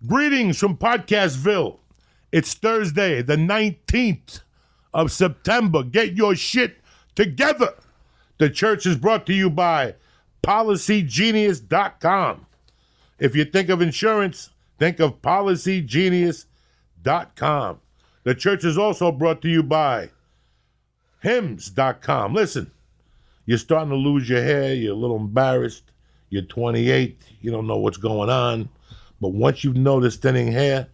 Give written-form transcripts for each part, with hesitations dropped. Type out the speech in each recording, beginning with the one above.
Greetings from Podcastville. It's Thursday, the 19th of September. Get your shit together. The church is brought to you by PolicyGenius.com. If you think of insurance, think of PolicyGenius.com. The church is also brought to you by ForHims.com. Listen, you're starting to lose your hair. You're a little embarrassed. You're 28. You don't know what's going on. But once you've noticed thinning hair,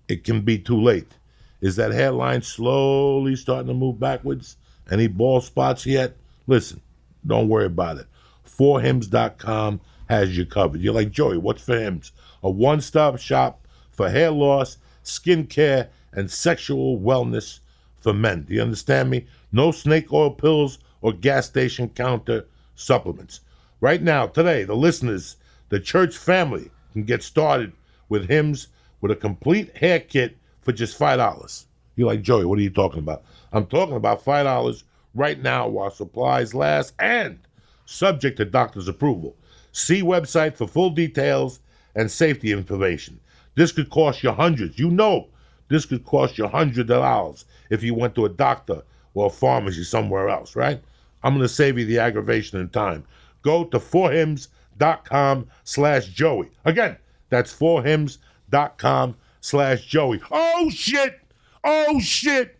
it can be too late. Is that hairline slowly starting to move backwards? Any bald spots yet? Listen, don't worry about it. ForHims.com has you covered. You're like, Joey, what's ForHims? A one-stop shop for hair loss, skin care, and sexual wellness for men. Do you understand me? No snake oil pills or gas station counter supplements. Right now, today, the listeners, the church family, can get started with Hims with a complete hair kit for just $5. You're like, Joey, what are you talking about? I'm talking about $5 right now while supplies last and subject to doctor's approval. See website for full details and safety information. This could cost you hundreds. You know this could cost you hundreds of dollars if you went to a doctor or a pharmacy somewhere else, right? I'm going to save you the aggravation and time. Go to ForHims.com/Joey. Again, that's ForHims.com/Joey. Oh, shit! Oh, shit!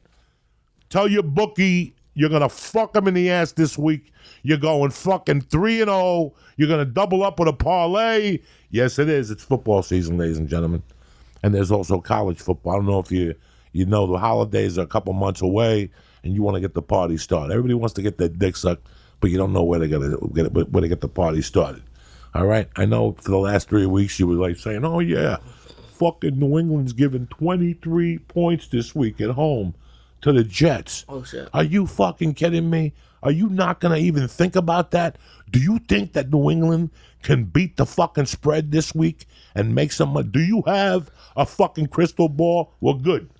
Tell your bookie you're going to fuck him in the ass this week. You're going fucking 3-0. You're going to double up with a parlay. Yes, it is. It's football season, ladies and gentlemen. And there's also college football. I don't know if you know the holidays are a couple months away and you want to get the party started. Everybody wants to get their dick sucked, but you don't know where to get the party started. All right? I know for the last 3 weeks you were like saying, oh, yeah, fucking New England's giving 23 points this week at home to the Jets. Oh, shit. Are you fucking kidding me? Are you not going to even think about that? Do you think that New England can beat the fucking spread this week and make some money? Do you have a fucking crystal ball? Well, good.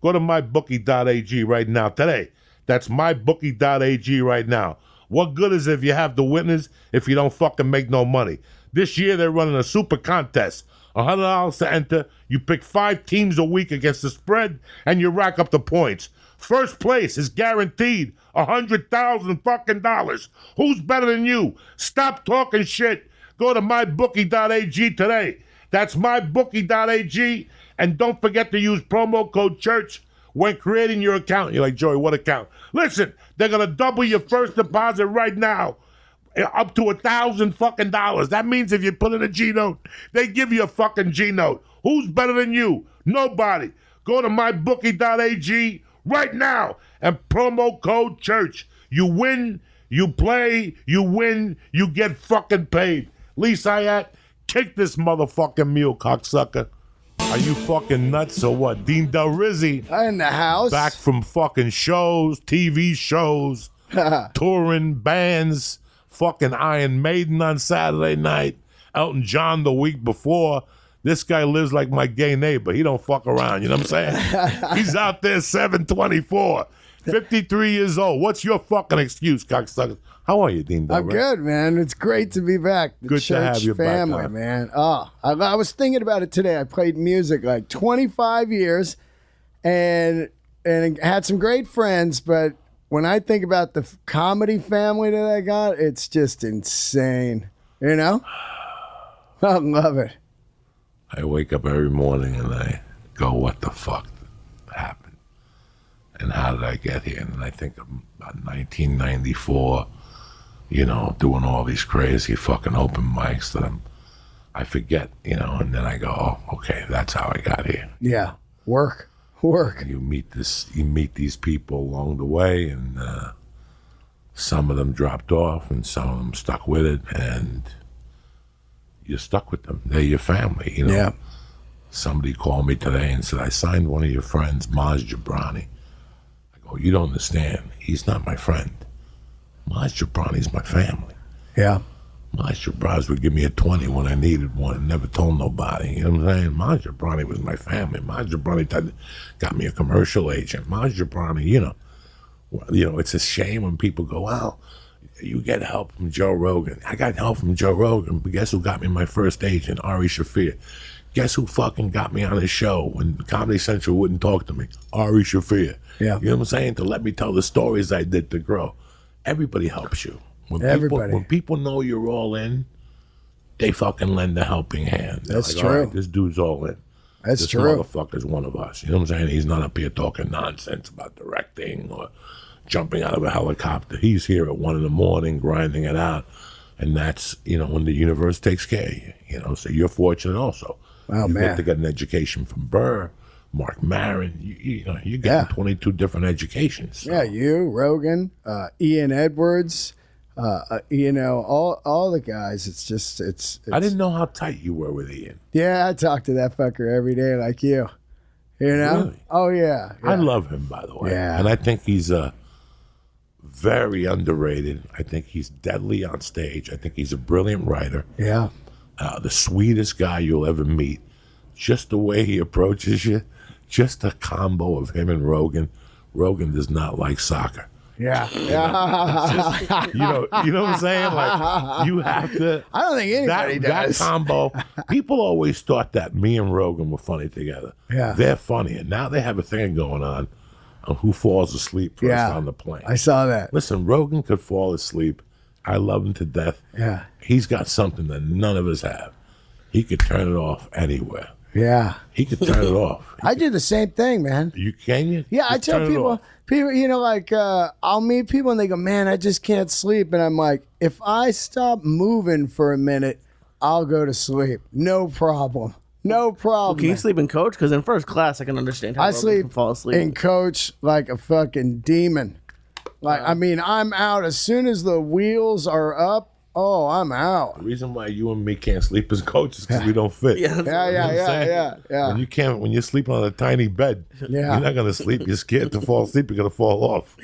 Go to mybookie.ag right now today. That's mybookie.ag right now. What good is it if you have the winners if you don't fucking make no money? This year they're running a super contest. $100 to enter. You pick 5 teams a week against the spread and you rack up the points. First place is guaranteed $100,000 fucking dollars. Who's better than you? Stop talking shit. Go to mybookie.ag today. That's mybookie.ag. And don't forget to use promo code CHURCH when creating your account. You're like, Joey, what account? Listen, they're going to double your first deposit right now. Up to $1,000 fucking dollars. That means if you put in a G note, they give you a fucking G note. Who's better than you? Nobody. Go to mybookie.ag right now and promo code CHURCH. You win, you play, you win, you get fucking paid. Lee Syatt, kick this motherfucking mule, cocksucker. Are you fucking nuts or what? Dean Delray in the house. Back from fucking shows, TV shows, touring bands, fucking Iron Maiden on Saturday night, Elton John the week before. This guy lives like my gay neighbor. He don't fuck around, you know what I'm saying? He's out there 724, 53 years old. What's your fucking excuse, cocksucker? How are you, Dean Delray? I'm good, man. It's great to be back. The Good church to have you family, back, huh? man. Oh, I was thinking about it today. I played music like 25 years and had some great friends, but when I think about the comedy family that I got, it's just insane. You know? I love it. I wake up every morning and I go, what the fuck happened? And how did I get here? And I think about 1994, you know, doing all these crazy fucking open mics that I forget, you know, and then I go, oh, okay, that's how I got here. Yeah. Work. You meet these people along the way, and some of them dropped off and some of them stuck with it, and you're stuck with them. They're your family, you know. Yeah. Somebody called me today and said, I signed one of your friends, Maz Jobrani. I go, you don't understand. He's not my friend. Maz Jobrani's my family. Yeah. Maz Jobrani would give me a 20 when I needed one and never told nobody. You know what I'm saying? Maz Jobrani was my family. Maz Jobrani got me a commercial agent. Maz Jobrani, you know, it's a shame when people go, well, you get help from Joe Rogan. I got help from Joe Rogan, but guess who got me my first agent? Ari Shafir. Guess who fucking got me on his show when Comedy Central wouldn't talk to me? Ari Shaffir. Yeah. You know what I'm saying? To let me tell the stories I did to grow. Everybody helps you. When people know you're all in, they fucking lend a helping hand. They're That's like, true. All right, this dude's all in. That's this true. motherfucker's one of us. You know what I'm saying? He's not up here talking nonsense about directing or jumping out of a helicopter. He's here at 1 a.m, grinding it out. And that's, when the universe takes care of you. So you're fortunate also. Oh, you man. get to get an education from Burr, Mark Maron. You're getting 22 different educations. So. Yeah, you, Rogan, Ian Edwards, all the guys. It's just, it's. I didn't know how tight you were with Ian. Yeah, I talk to that fucker every day like you. Really? Oh, yeah. I love him, by the way. Yeah. And I think he's very underrated. I think he's deadly on stage. I think he's a brilliant writer. Yeah. The sweetest guy you'll ever meet. Just the way he approaches you. Just a combo of him and Rogan. Rogan does not like soccer. Yeah. You know what I'm saying? Like, you have to. I don't think anybody does. That combo. People always thought that me and Rogan were funny together. Yeah. They're funny. And now they have a thing going on who falls asleep first on the plane. I saw that. Listen, Rogan could fall asleep. I love him to death. Yeah. He's got something that none of us have. He could turn it off anywhere. Yeah. He could turn it off. I do the same thing, man. You can? Yeah, I tell people, I'll meet people and they go, man, I just can't sleep. And I'm like, if I stop moving for a minute, I'll go to sleep. No problem. No problem. Can you sleep in coach? Because in first class, I can understand how I Rogan sleep can fall asleep. in coach like a fucking demon. Like, I mean, I'm out as soon as the wheels are up. Oh, I'm out. The reason why you and me can't sleep as coaches because we don't fit. Yeah. You know what I'm saying? Yeah. When you're sleeping on a tiny bed, you're not gonna sleep. You're scared to fall asleep. You're gonna fall off.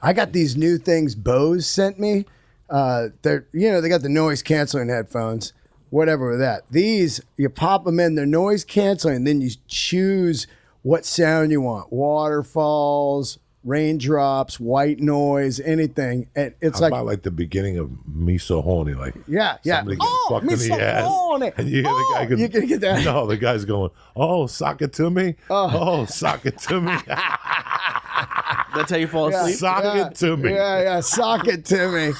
I got these new things Bose sent me. They're they got the noise canceling headphones, whatever with that. These you pop them in, they're noise canceling, then you choose what sound you want: waterfalls, raindrops, white noise, anything. And it's How about like the beginning of Me So Horny, like somebody getting fucked me in the so ass, horny. and you hear the guy go, you can get that. No, the guy's going, "Oh, sock it to me. Oh, sock it to me. That's how you fall asleep? Sock it to me." Yeah, sock it to me.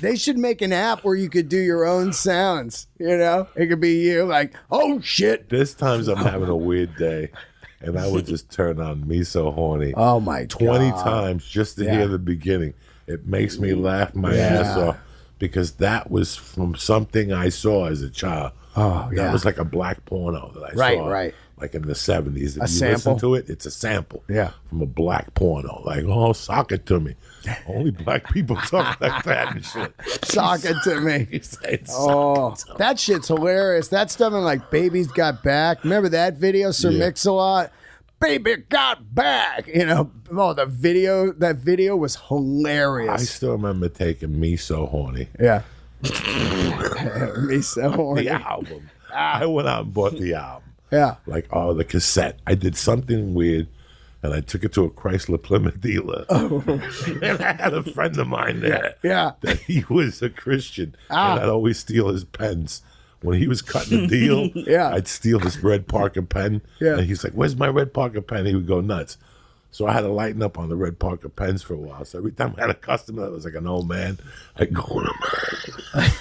They should make an app where you could do your own sounds. It could be you like, oh shit. There's times I'm having a weird day, and I would just turn on Me So Horny. Oh my god. 20 times just to hear the beginning. It makes me laugh my ass off because that was from something I saw as a child. Oh, That was like a black porno that I saw. Right. Like in the 70s. If you sample? listen to it, it's a sample. Yeah. From a black porno. Like, oh, sock it to me. Only black people talk like that and shit. Sock it to me. He said, Oh, sock it to me. that shit's hilarious. That stuff in like Baby's Got Back. Remember that video, Sir Mix-a-Lot? Baby got back. That video was I hilarious. still remember taking Me So Horny. Yeah. Me so horny. The album. I went out and bought the album. Yeah. Like, the cassette. I did something weird, and I took it to a Chrysler Plymouth dealer. And I had a friend of mine there. Yeah. That he was a Christian, and I'd always steal his pens. When he was cutting a deal, I'd steal his red Parker pen. Yeah. And he's like, "Where's my red Parker pen?" He would go nuts. So I had to lighten up on the red Parker pens for a while. So every time I had a customer that was like an old man, I'd go in and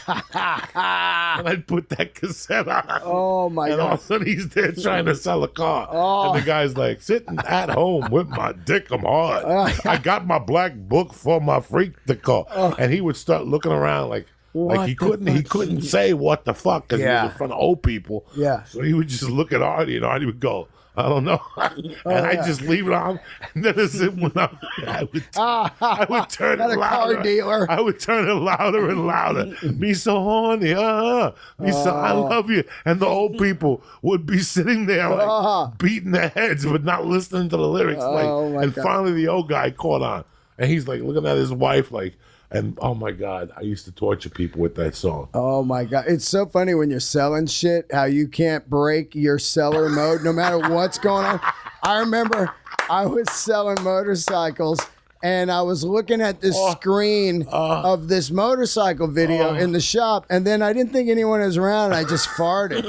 I'd put that cassette on. Oh my And all god. of a sudden he's there trying to sell a car. And the guy's like, sitting at home with my dick, I'm hard. I got my black book for my freak to call. And he would start looking around like he couldn't say what the fuck because he was in front of old people. Yeah. So he would just look at Artie and Artie would go, I don't know. And I just leave it on. And then I would turn Not it a louder. car dealer. I would turn it louder and louder. Me so horny. Me so I love you. And the old people would be sitting there like beating their heads but not listening to the lyrics. And finally the old guy caught on. And he's like looking at his wife like, and oh my God, I used to torture people with that song. Oh my god. It's so funny when you're selling shit, how you can't break your seller mode no matter what's going on. I remember I was selling motorcycles and I was looking at this screen of this motorcycle video in the shop, and then I didn't think anyone was around. I just farted.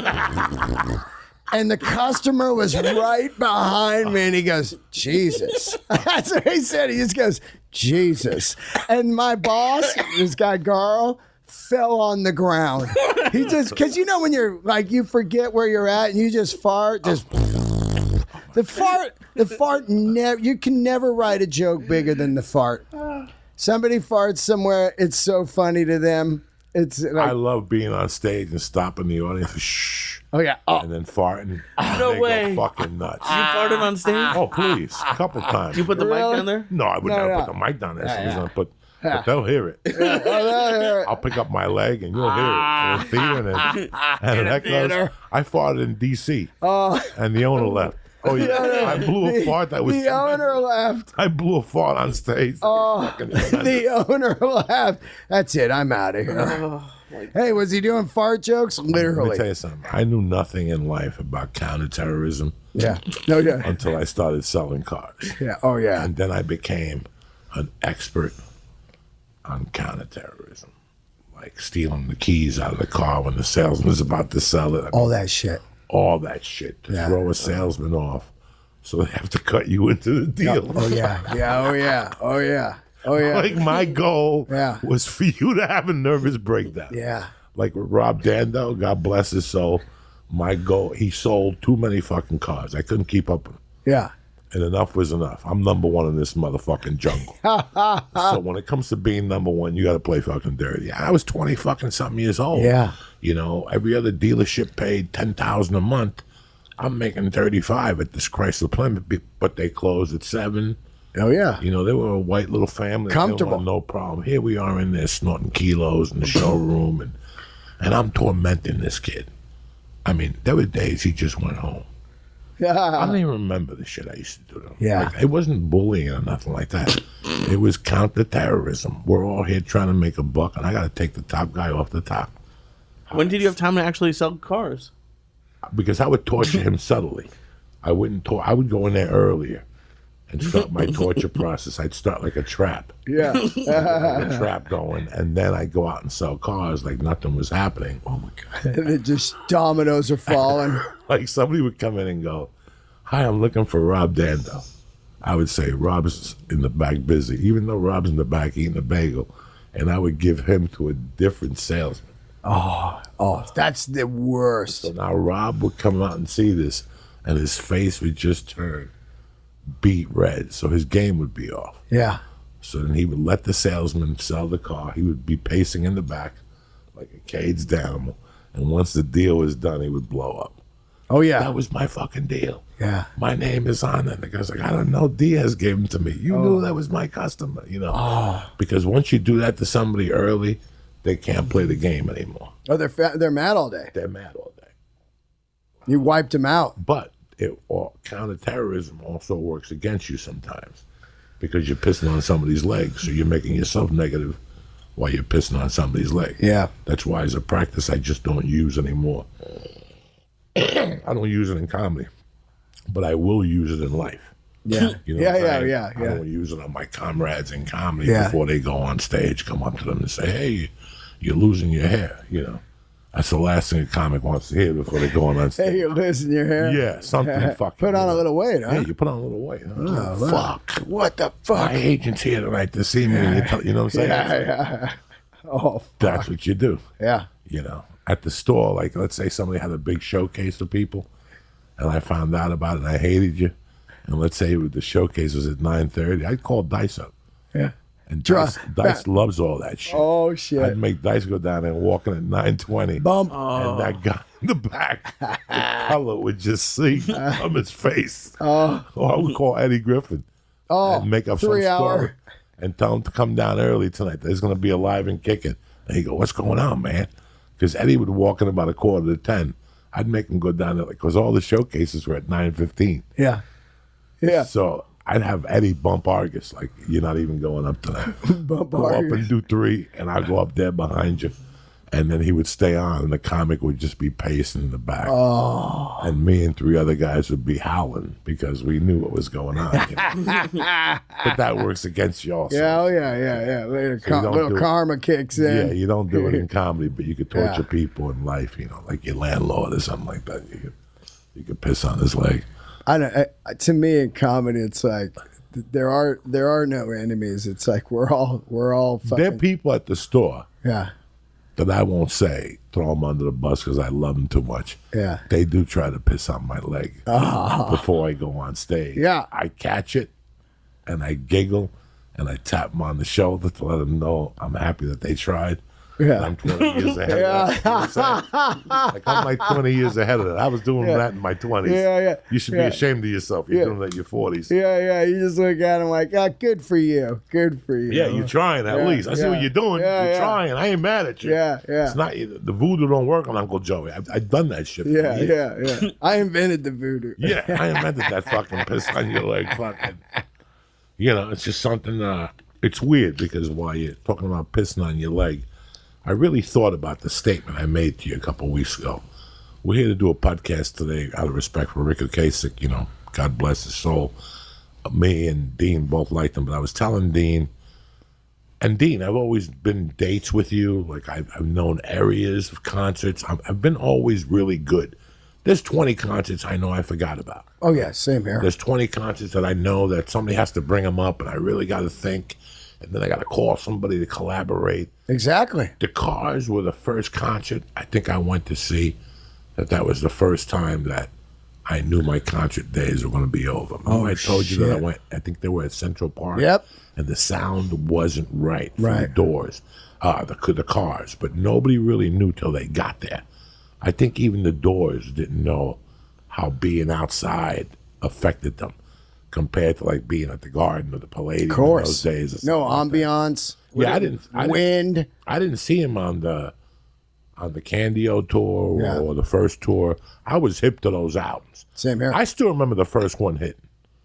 And the customer was right behind me, and he goes, Jesus. That's what he said. He just goes, Jesus. And my boss, this guy, Garl, fell on the ground. He just, because you know when you're like, you forget where you're at, and you just fart, just... The fart, you can never write a joke bigger than the fart. Somebody farts somewhere, it's so funny to them. It's like, I love being on stage and stopping the audience. Shh. Oh yeah, and then farting. No they way. Go fucking nuts. You farted on stage? Oh please, a couple times. You put the mic down there? No, I would never put the mic down there. Somebody's gonna put, but they'll hear it. I'll pick up my leg and you'll hear it in the theater and it echoes. I farted in D.C. And the owner left. Oh yeah, I blew a fart that was. The owner left. I blew a fart on stage. The owner laughed. That's it. I'm out of here. Hey, was he doing fart jokes? Literally. Let me tell you something. I knew nothing in life about counterterrorism. Yeah. No. Yeah. Until I started selling cars. Yeah. Oh yeah. And then I became an expert on counterterrorism, like stealing the keys out of the car when the salesman's about to sell it. All that shit. All that shit to throw a salesman off, so they have to cut you into the deal. Oh yeah. Yeah. Oh yeah. Oh yeah. Oh yeah. Like my goal was for you to have a nervous breakdown. Yeah. Like with Rob Dando, God bless his soul. My goal, he sold too many fucking cars. I couldn't keep up with him. Yeah. And enough was enough. I'm number one in this motherfucking jungle. So when it comes to being number one, you got to play fucking dirty. I was 20 fucking something years old. Yeah. You know, every other dealership paid $10,000 a month. I'm making 35 at this Chrysler Plymouth, but they closed at 7. Oh yeah. You know, they were a white little family. Comfortable. No problem. Here we are in there snorting kilos in the showroom, and I'm tormenting this kid. I mean, there were days he just went home. I don't even remember the shit I used to do to him. Yeah. Like, it wasn't bullying or nothing like that. It was counter-terrorism. We're all here trying to make a buck, and I got to take the top guy off the top. When did you have time to actually sell cars? Because I would torture him subtly. I would go in there earlier and start my torture process. I'd start like a trap. Yeah. A trap going, and then I'd go out and sell cars like nothing was happening. Oh my God. And it just dominoes are falling. Like somebody would come in and go, "Hi, I'm looking for Rob Dando." I would say, "Rob's in the back busy," even though Rob's in the back eating a bagel. And I would give him to a different salesman. Oh, that's the worst. So now Rob would come out and see this, and his face would just turn beet red. So his game would be off. Yeah. So then he would let the salesman sell the car. He would be pacing in the back like a caged animal. And once the deal was done, he would blow up. Oh, yeah. That was my fucking deal. Yeah. My name is on it. And the guy's like, I don't know. Diaz gave him to me. You knew that was my customer, you know. Because once you do that to somebody early, they can't play the game anymore. Oh, they're mad all day. They're mad all day. You wiped them out. But counterterrorism also works against you sometimes because you're pissing on somebody's legs. So you're making yourself negative while you're pissing on somebody's leg. Yeah. That's why as a practice I just don't use anymore. I don't use it in comedy, but I will use it in life. Yeah. You know I don't use it on my comrades in comedy before they go on stage, come up to them and say, "Hey, you're losing your hair," you know. That's the last thing a comic wants to hear before they go on stage. Hey, you're losing your hair? Yeah, something fucking. Put on a little weight, huh? Yeah, you put on a little weight. Huh? Oh, fuck. What the fuck? My agent's here tonight to see me. And you know what I'm saying? Yeah. Oh, fuck. That's what you do. Yeah. You know, at the store, like let's say somebody had a big showcase for people, and I found out about it and I hated you, and let's say the showcase was at 9:30, I'd call Dice up. Yeah. And Dice loves all that shit. Oh, shit. I'd make Dice go down there and walk in at 9:20. Bump. And that guy in the back, the color would just see from his face. Or I would call Eddie Griffin and make up some 3 hour. story and tell him to come down early tonight. There's going to be a live and kicking. And he'd go, "What's going on, man?" Because Eddie would walk in about 9:45. I'd make him go down there because all the showcases were at 9:15. Yeah. Yeah. So I'd have Eddie bump Argus, like, "You're not even going up tonight." Bump Go up Argus. and do 3, and I'd go up there behind you. And then he would stay on, and the comic would just be pacing in the back. And And me and 3 other guys would be howling because we knew what was going on. But that works against you also. Yeah, yeah. Later, So you don't little do it. karma kicks in. Yeah, you don't do it in comedy, but you could torture people in life, like your landlord or something like that. You could piss on his leg. To me, in comedy, it's like there are no enemies. It's like we're all fucking. There are people at the store Yeah, that I won't say, throw them under the bus because I love them too much. yeah. They do try to piss on my leg before I go on stage. Yeah. I catch it and I giggle and I tap them on the shoulder to let them know I'm happy that they tried. Yeah. And I'm 20 years ahead of that. You know what I'm saying? Like I'm like 20 years ahead of that. I was doing that in my 20s. Yeah. You should be ashamed of yourself. You're doing that in your 40s. Yeah. You just look at him like, good for you. Good for you. Yeah, you're trying at least. I see what you're doing. You're trying. I ain't mad at you. Yeah. It's not the voodoo don't work on Uncle Joey. I've done that shit. For years. Yeah. I invented the voodoo. Yeah, I invented that fucking piss on your leg. Fucking, it's just something. It's weird because while you're talking about pissing on your leg, I really thought about the statement I made to you a couple of weeks ago. We're here to do a podcast today out of respect for Rick Ocasek. God bless his soul. Me and Dean both liked him, but I was telling Dean, I've always been dates with you. Like I've known areas of concerts. I've been always really good. There's 20 concerts I know I forgot about. Oh yeah, same here. There's 20 concerts that I know that somebody has to bring them up, and I really got to think, and then I got to call somebody to collaborate. Exactly. The Cars were the first concert I think I went to see. That was the first time that I knew my concert days were going to be over. I told you that I went. I think they were at Central Park. Yep. And the sound wasn't right from the Right. doors, the Cars, but nobody really knew till they got there. I think even the Doors didn't know how being outside affected them compared to like being at the Garden or the Palladium Of course. in those days. No ambiance. Yeah, Wind. I didn't see him on the Candio tour Yeah. or the first tour. I was hip to those albums. Same here. I still remember the first one hitting.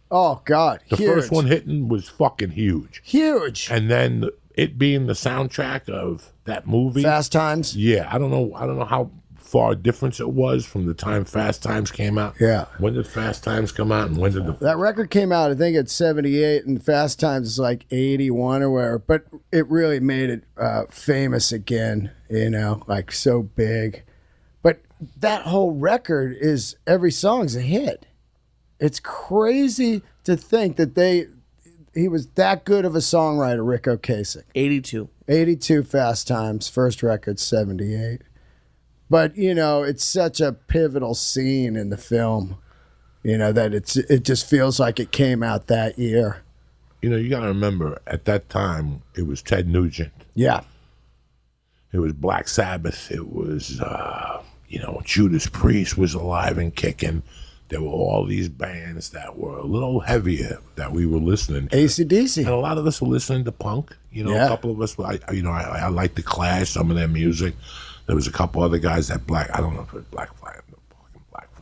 Oh God, The huge. first one hitting was fucking huge. Huge. And then it being the soundtrack of that movie. Fast Times. Yeah, I don't know how far a difference it was from the time Fast Times came out. Yeah. When did Fast Times come out and when did the That record came out, I think, at 78, and Fast Times is like 81 or whatever. But it really made it famous again, like so big. But that whole record is, every song's a hit. It's crazy to think that he was that good of a songwriter, Rick Ocasek. 82. 82 Fast Times, first record 78. But, it's such a pivotal scene in the film, that it just feels like it came out that year. you got to remember at that time it was Ted Nugent. Yeah. It was Black Sabbath. It was Judas Priest was alive and kicking. There were all these bands that were a little heavier that we were listening to. AC/DC. And a lot of us were listening to punk. Yeah. A couple of us, I liked the Clash, some of their music. There was a couple other guys that I don't know if it was Black Flag.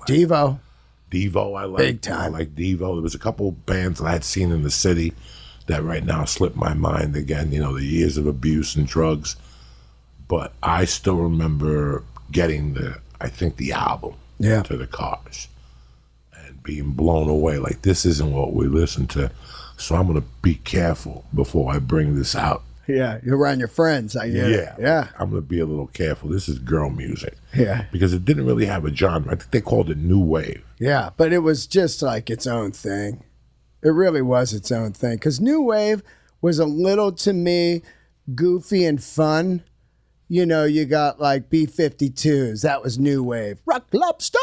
Devo. Devo, I liked. Big time. I like Devo. There was a couple bands that I had seen in the city that right now slipped my mind again, the years of abuse and drugs. But I still remember getting the album to the Cars and being blown away. Like, this isn't what we listen to. So I'm going to be careful before I bring this out. Yeah, you're around your friends. I get it. Yeah. I'm going to be a little careful. This is girl music. Yeah. Because it didn't really have a genre. I think they called it new wave. Yeah, but it was just like its own thing. It really was its own thing. Because new wave was a little, to me, goofy and fun. You got like B-52s. That was new wave. Rock Lobster.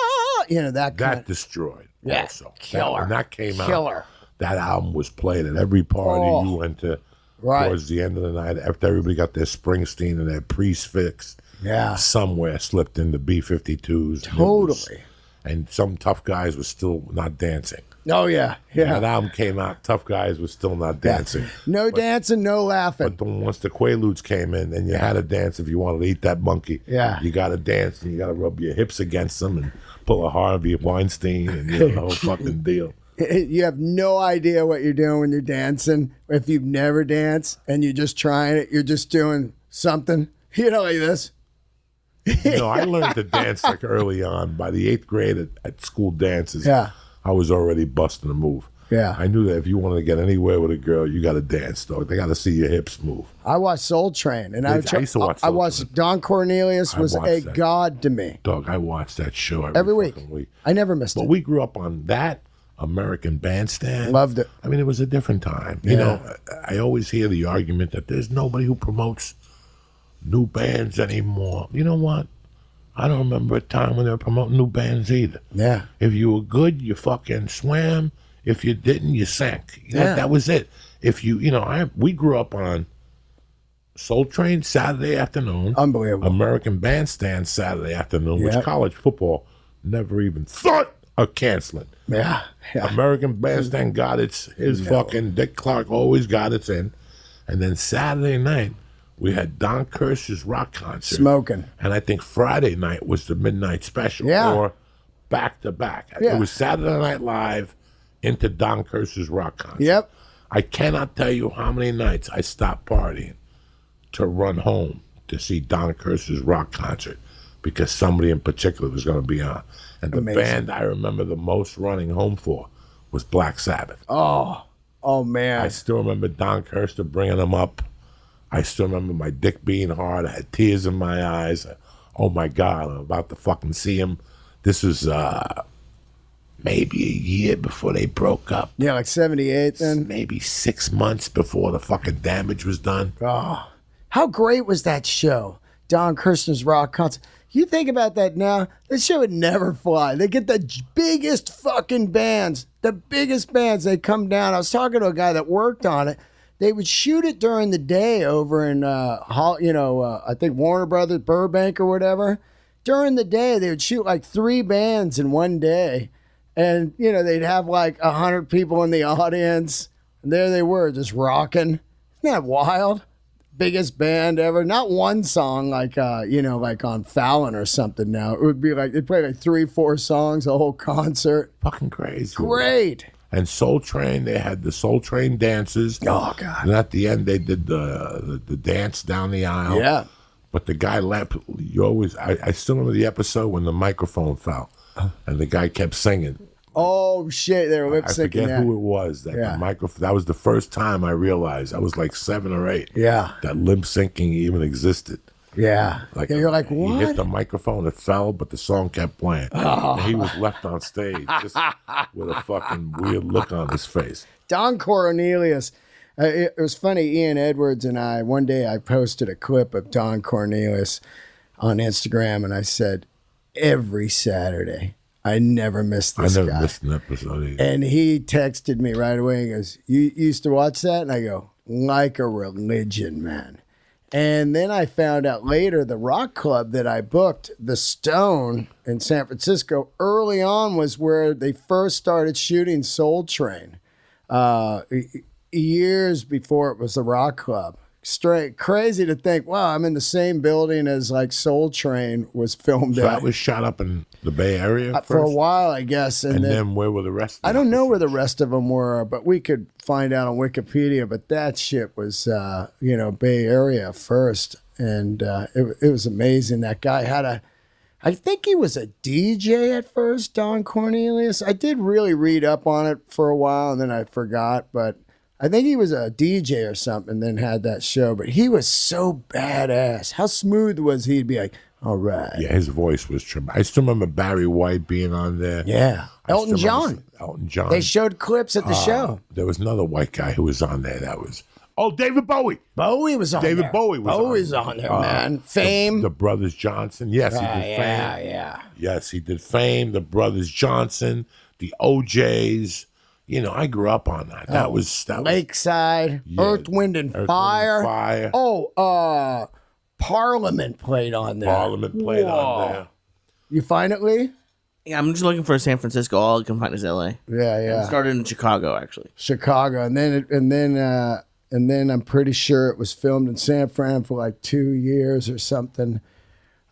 That kind That destroyed Yeah, also. killer. When that came Killer. out, that album was played at every party you went to. Right. Towards the end of the night, after everybody got their Springsteen and their Priest fix, Yeah. somewhere slipped into B-52s. Totally. And some tough guys were still not dancing. Oh, yeah. Yeah. That album came out, tough guys were still not dancing. No dancing, no laughing. But then once the Quaaludes came in, then you had to dance if you wanted to eat that monkey. Yeah. You got to dance and you got to rub your hips against them and pull a Harvey Weinstein and the whole fucking deal. You have no idea what you're doing when you're dancing. If you've never danced and you're just trying it, you're just doing something, like this. I learned to dance like early on. By the 8th grade at school dances, Yeah. I was already busting a move. Yeah. I knew that if you wanted to get anywhere with a girl, you got to dance, dog. They got to see your hips move. I watched Soul Train, and I used to watch I Soul watched Train. Don Cornelius I was a watched that. god to me. Dog, I watched that show Every fucking week. I never missed But it. we grew up on that American Bandstand. Loved it. I mean, it was a different time. You know, I always hear the argument that there's nobody who promotes new bands anymore. You know what? I don't remember a time when they were promoting new bands either. Yeah. If you were good, you fucking swam. If you didn't, you sank. Yeah. That was it. If we grew up on Soul Train Saturday afternoon. Unbelievable. American Bandstand Saturday afternoon, which Yep. college football never even thought of canceling. Yeah. American Bandstand got his fucking Dick Clark always got its in. And then Saturday night, we had Don Kirsh's rock concert. Smoking. And I think Friday night was the midnight special. Yeah. Or back to back. Yeah. It was Saturday Night Live into Don Kirsh's rock concert. Yep. I cannot tell you how many nights I stopped partying to run home to see Don Kirsh's rock concert because somebody in particular was going to be on. And the Amazing. band I remember the most running home for was Black Sabbath. Oh man. I still remember Don Kirshner bringing them up. I still remember my dick being hard. I had tears in my eyes. Oh my God, I'm about to fucking see him. This was maybe a year before they broke up. Yeah, like 78 then. Maybe 6 months before the fucking damage was done. Oh, how great was that show? Don Kirshner's rock concert. You think about that now, this show would never fly. They get the biggest fucking bands, the biggest bands. They come down. I was talking to a guy that worked on it. They would shoot it during the day over in, I think Warner Brothers, Burbank or whatever. During the day, they would shoot like 3 bands in one day. And, they'd have like 100 people in the audience. And there they were, just rocking. Isn't that wild? Biggest band ever. Not one song like, like on Fallon or something now. It would be like, they'd play like 3-4 songs, the whole concert. Fucking crazy. Great. And Soul Train, they had the Soul Train dances. Oh, God. And at the end, they did the dance down the aisle. Yeah. But the guy left. I still remember the episode when the microphone fell. And the guy kept singing. Oh, shit. They were lip I syncing forget that. who it was. That Yeah. the microphone. That was the first time I realized. I was like 7 or 8. Yeah. That lip syncing even existed. Yeah. Like You're like, He hit what? the microphone, it fell, but the song kept playing. And he was left on stage just with a fucking weird look on his face. Don Cornelius. It was funny. Ian Edwards and one day I posted a clip of Don Cornelius on Instagram, and I said, every Saturday, I never miss this I never guy. missed an episode either. And he texted me right away. He goes, you used to watch that? And I go, like a religion, man. And then I found out later the rock club that I booked, the Stone in San Francisco, early on was where they first started shooting Soul Train. Years before it was the rock club. Straight crazy to think, wow, I'm in the same building as like Soul Train was filmed So at. that was shot up in the Bay Area first? For a while, I guess. And then where were the rest of I them? don't know where the rest of them were, but we could find out on Wikipedia. But that shit was, Bay Area first. And it was amazing. That guy I think he was a DJ at first, Don Cornelius. I did really read up on it for a while and then I forgot. But I think he was a DJ or something and then had that show. But he was so badass. How smooth was he? He'd be like, all right. Yeah, his voice was tremendous. I still remember Barry White being on there. Yeah. Elton John. Elton John. They showed clips at the show. There was another white guy who was on there. That was David Bowie. Bowie was on David there. Bowie was Bowie's on there, man. Fame. The Brothers Johnson. Yes, he did Fame. Yeah. Yes, he did Fame. The Brothers Johnson. The OJs. I grew up on that. That was Lakeside, Yeah, Earth, Wind, and Earth, Wind, Fire. and Fire. Oh, Parliament played on there. Parliament played on there. You find it, Lee? Yeah, I'm just looking for San Francisco. All I can find is LA. Yeah. It started in Chicago, actually. Chicago, and then I'm pretty sure it was filmed in San Fran for like 2 years or something.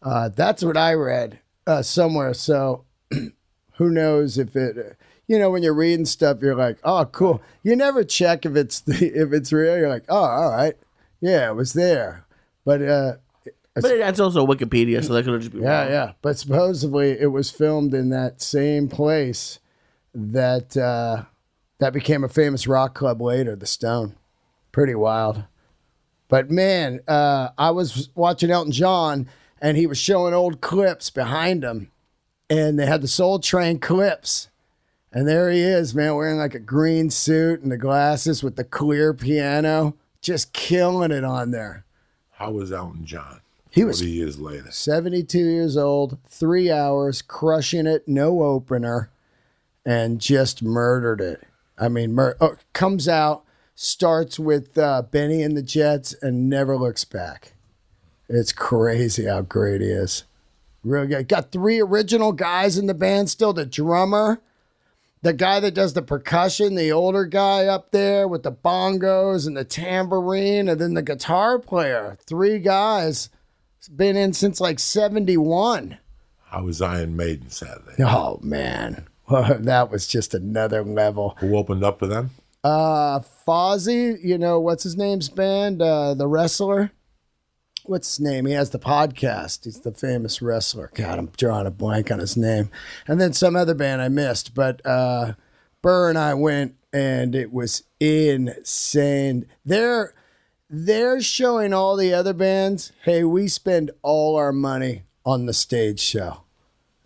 That's what I read somewhere. So who knows if it. When you're reading stuff, you're like, oh, cool. You never check if it's real. You're like, oh, all right. Yeah, it was there. But But that's also Wikipedia, so that could just be Yeah, wrong. yeah. But supposedly it was filmed in that same place that that became a famous rock club later, the Stone. Pretty wild. But man, I was watching Elton John, and he was showing old clips behind him, and they had the Soul Train clips. And there he is, man, wearing like a green suit and the glasses with the clear piano, just killing it on there. How was Elton John? He was 40 years later. 72 years old, 3 hours, crushing it, no opener, and just murdered it. I mean, comes out, starts with Benny and the Jets, and never looks back. It's crazy how great he is. Really good. Got 3 original guys in the band still. The drummer, the guy that does the percussion, the older guy up there with the bongos and the tambourine, and then the guitar player. 3 guys. Been in since like 71. How was Iron Maiden Saturday? Oh, man. That was just another level. Who opened up for them? Fozzy, you know, what's his name's band? The wrestler. What's his name? He has the podcast. He's the famous wrestler. God, I'm drawing a blank on his name. And then some other band I missed. But Burr and I went, and it was insane. They're showing all the other bands, hey, we spend all our money on the stage show.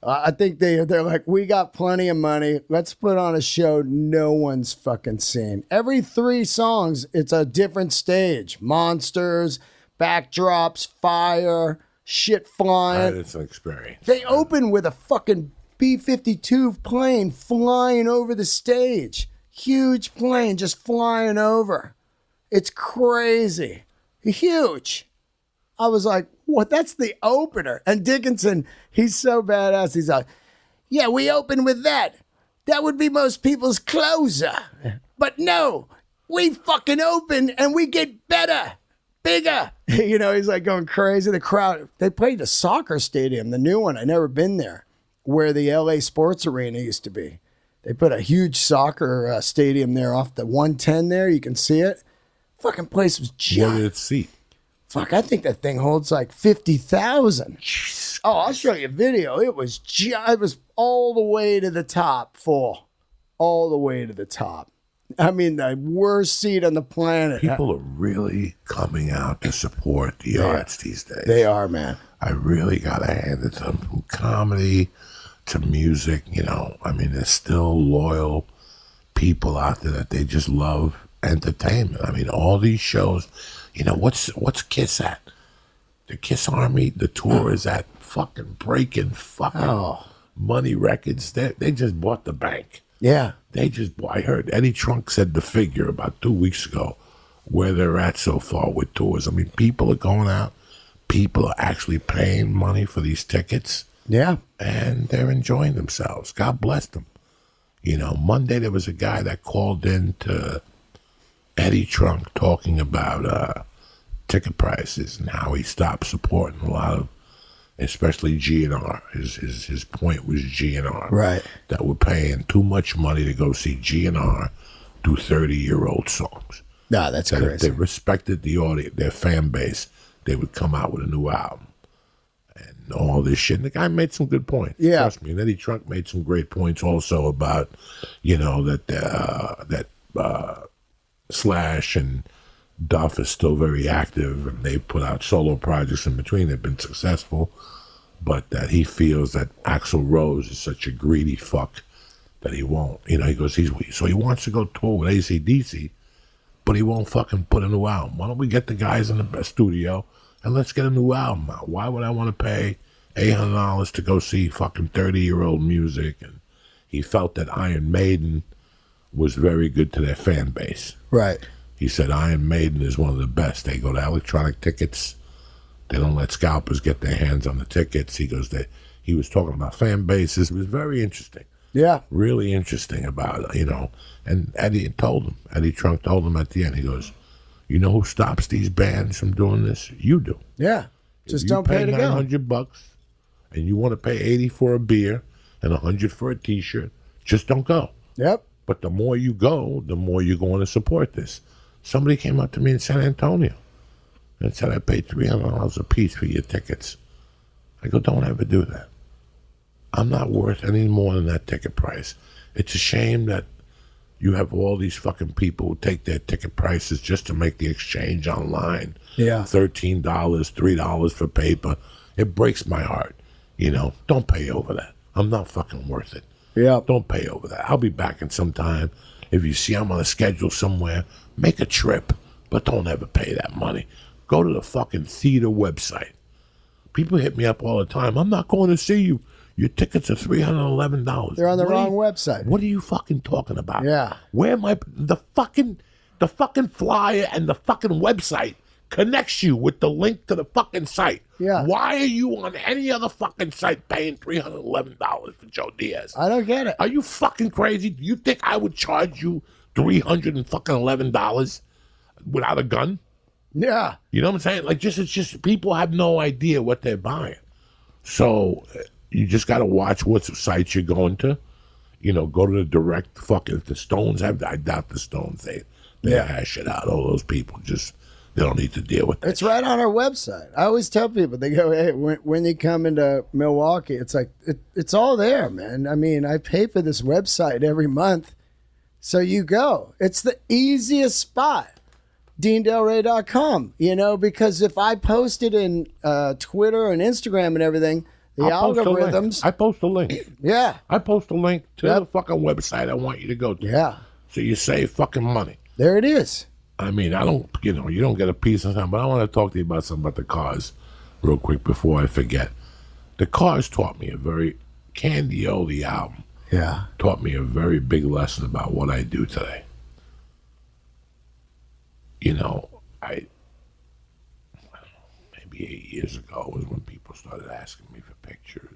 I think they're like, we got plenty of money. Let's put on a show no one's fucking seen. Every 3 songs, it's a different stage. Monsters, backdrops, fire, shit flying. It's an experience. They open with a fucking B-52 plane flying over the stage. Huge plane just flying over. It's crazy. Huge. I was like, what? That's the opener. And Dickinson, he's so badass. He's like, yeah, we open with that. That would be most people's closer. But no, we fucking open and we get better, bigger. You know, he's like going crazy. The crowd, they played the soccer stadium, the new one. I never been there, where the LA Sports Arena used to be. They put a huge soccer stadium there off the 110 there. You can see it. Fucking place was What giant. did it seat? Fuck, I think that thing holds like 50,000. Jesus. Oh, I'll show you a video. It was all the way to the top, full. All the way to the top. I mean, the worst seat on the planet. People are really coming out to support the arts these days. They are, man. I really got to hand it to them. From comedy to music, you know. I mean, there's still loyal people out there that they just love entertainment. I mean, all these shows, you know, what's Kiss at? The Kiss Army, the tour is at fucking breaking fucking money records. They just bought the bank. Yeah. They just, I heard Eddie Trunk said the figure about 2 weeks ago where they're at so far with tours. I mean, people are going out. People are actually paying money for these tickets. Yeah. And they're enjoying themselves. God bless them. You know, Monday there was a guy that called in to Eddie Trunk talking about ticket prices and how he stopped supporting a lot of, especially GNR. His point was GNR. Right. That we're paying too much money to go see GNR do 30-year-old songs. Nah, that's That if crazy. they respected the audience, their fan base, they would come out with a new album. And all this shit. And the guy made some good points. Yeah. Trust me. And Eddie Trunk made some great points also about, you know, that Slash and Duff is still very active, and they put out solo projects in between. They've been successful, but that he feels that Axl Rose is such a greedy fuck that he won't. You know, he goes, so he wants to go tour with AC/DC, but he won't fucking put a new album. Why don't we get the guys in the studio and let's get a new album out? Why would I want to pay $800 to go see fucking 30-year-old music? And he felt that Iron Maiden was very good to their fan base. Right. He said Iron Maiden is one of the best. They go to electronic tickets. They don't let scalpers get their hands on the tickets. He goes that he was talking about fan bases. It was very interesting. Yeah. Really interesting about, you know. And Eddie Trunk told him at the end, he goes, you know who stops these bands from doing this? You do. Yeah. Just If don't pay to you go. $900 and you want to pay $80 for a beer and $100 for a T-shirt, just don't go. Yep. But the more you go, the more you're going to support this. Somebody came up to me in San Antonio, and said, I paid $300 a piece for your tickets. I go, don't ever do that. I'm not worth any more than that ticket price. It's a shame that you have all these fucking people who take their ticket prices just to make the exchange online. Yeah. $13, $3 for paper. It breaks my heart. You know, don't pay over that. I'm not fucking worth it. Yeah. Don't pay over that. I'll be back in some time. If you see I'm on a schedule somewhere, make a trip, but don't ever pay that money. Go to the fucking theater website. People hit me up all the time. I'm not going to see you. Your tickets are $311. They're on the wrong website. What are you fucking talking about? Yeah. Where am I? The fucking flyer and the fucking website connects you with the link to the fucking site. Yeah. Why are you on any other fucking site paying $311 for Joe Diaz? I don't get it. Are you fucking crazy? Do you think I would charge you $311 without a gun? Yeah. You know what I'm saying? Like, it's just people have no idea what they're buying. So you just got to watch what sites you're going to. You know, go to the direct fucking. If the Stones have, I doubt the Stones. They hash it out. All those people just, they don't need to deal with that. It's right on our website. I always tell people, they go, hey, when you come into Milwaukee, it's like, it's all there, man. I mean, I pay for this website every month. So you go. It's the easiest spot. DeanDelray.com, you know, because if I post it in Twitter and Instagram and everything, the algorithms. I post a link. Yeah. I post a link to the fucking website I want you to go to. Yeah. So you save fucking money. There it is. I mean, I don't, you know, you don't get a piece of something, but I want to talk to you about something about the Cars real quick before I forget. The Cars taught me Candy-O, the album, taught me a very big lesson about what I do today. You know, maybe 8 years ago was when people started asking me for pictures.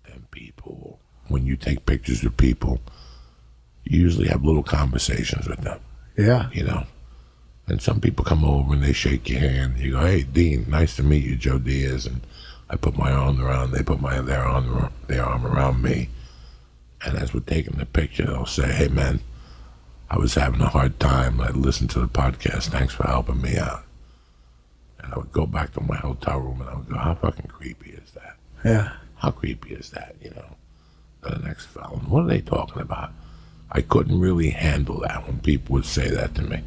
And people, when you take pictures of people, you usually have little conversations with them. Yeah. You know, and some people come over and they shake your hand. You go, hey, Dean, nice to meet you, Joe Diaz. And I put my arm around, they put their arm around me. And as we're taking the picture, they'll say, hey, man, I was having a hard time. I listened to the podcast. Thanks for helping me out. And I would go back to my hotel room and I would go, how fucking creepy is that? Yeah. How creepy is that, you know? The next felon. What are they talking about? I couldn't really handle that when people would say that to me.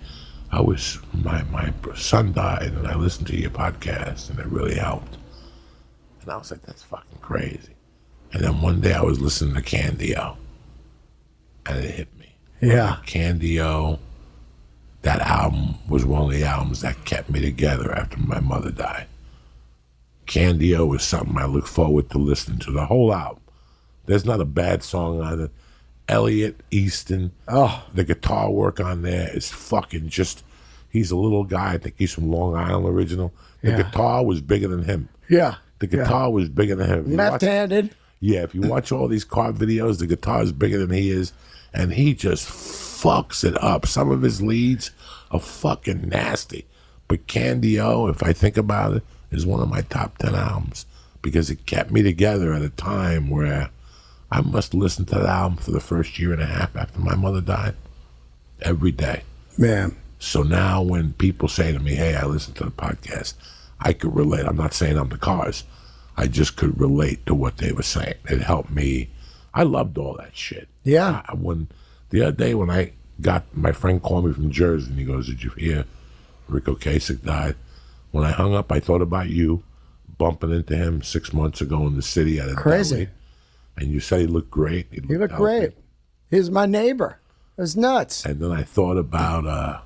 My son died and I listened to your podcast and it really helped. And I was like, that's fucking crazy. And then one day I was listening to Candy-O and it hit me. Yeah. Candy-O, that album was one of the albums that kept me together after my mother died. Candy-O is something I look forward to listening to, the whole album. There's not a bad song on it. Elliot Easton, the guitar work on there is fucking just, he's a little guy. I think he's from Long Island original. The guitar was bigger than him. Yeah. The guitar was bigger than him. Left-handed. If you watch all these car videos, the guitar is bigger than he is. And he just fucks it up. Some of his leads are fucking nasty. But Candy-O, if I think about it, is one of my top 10 albums because it kept me together at a time where I must listen to that album for the first year and a half after my mother died. Every day. Man. So now when people say to me, hey, I listened to the podcast, I could relate. I'm not saying I'm the Cars. I just could relate to what they were saying. It helped me. I loved all that shit. Yeah. When the other day when I got, my friend called me from Jersey and he goes, did you hear Rick Ocasek died? When I hung up, I thought about you bumping into him 6 months ago in the city at a Crazy. Delray, and you said he looked great. He looked great. He was my neighbor. It was nuts. And then I thought about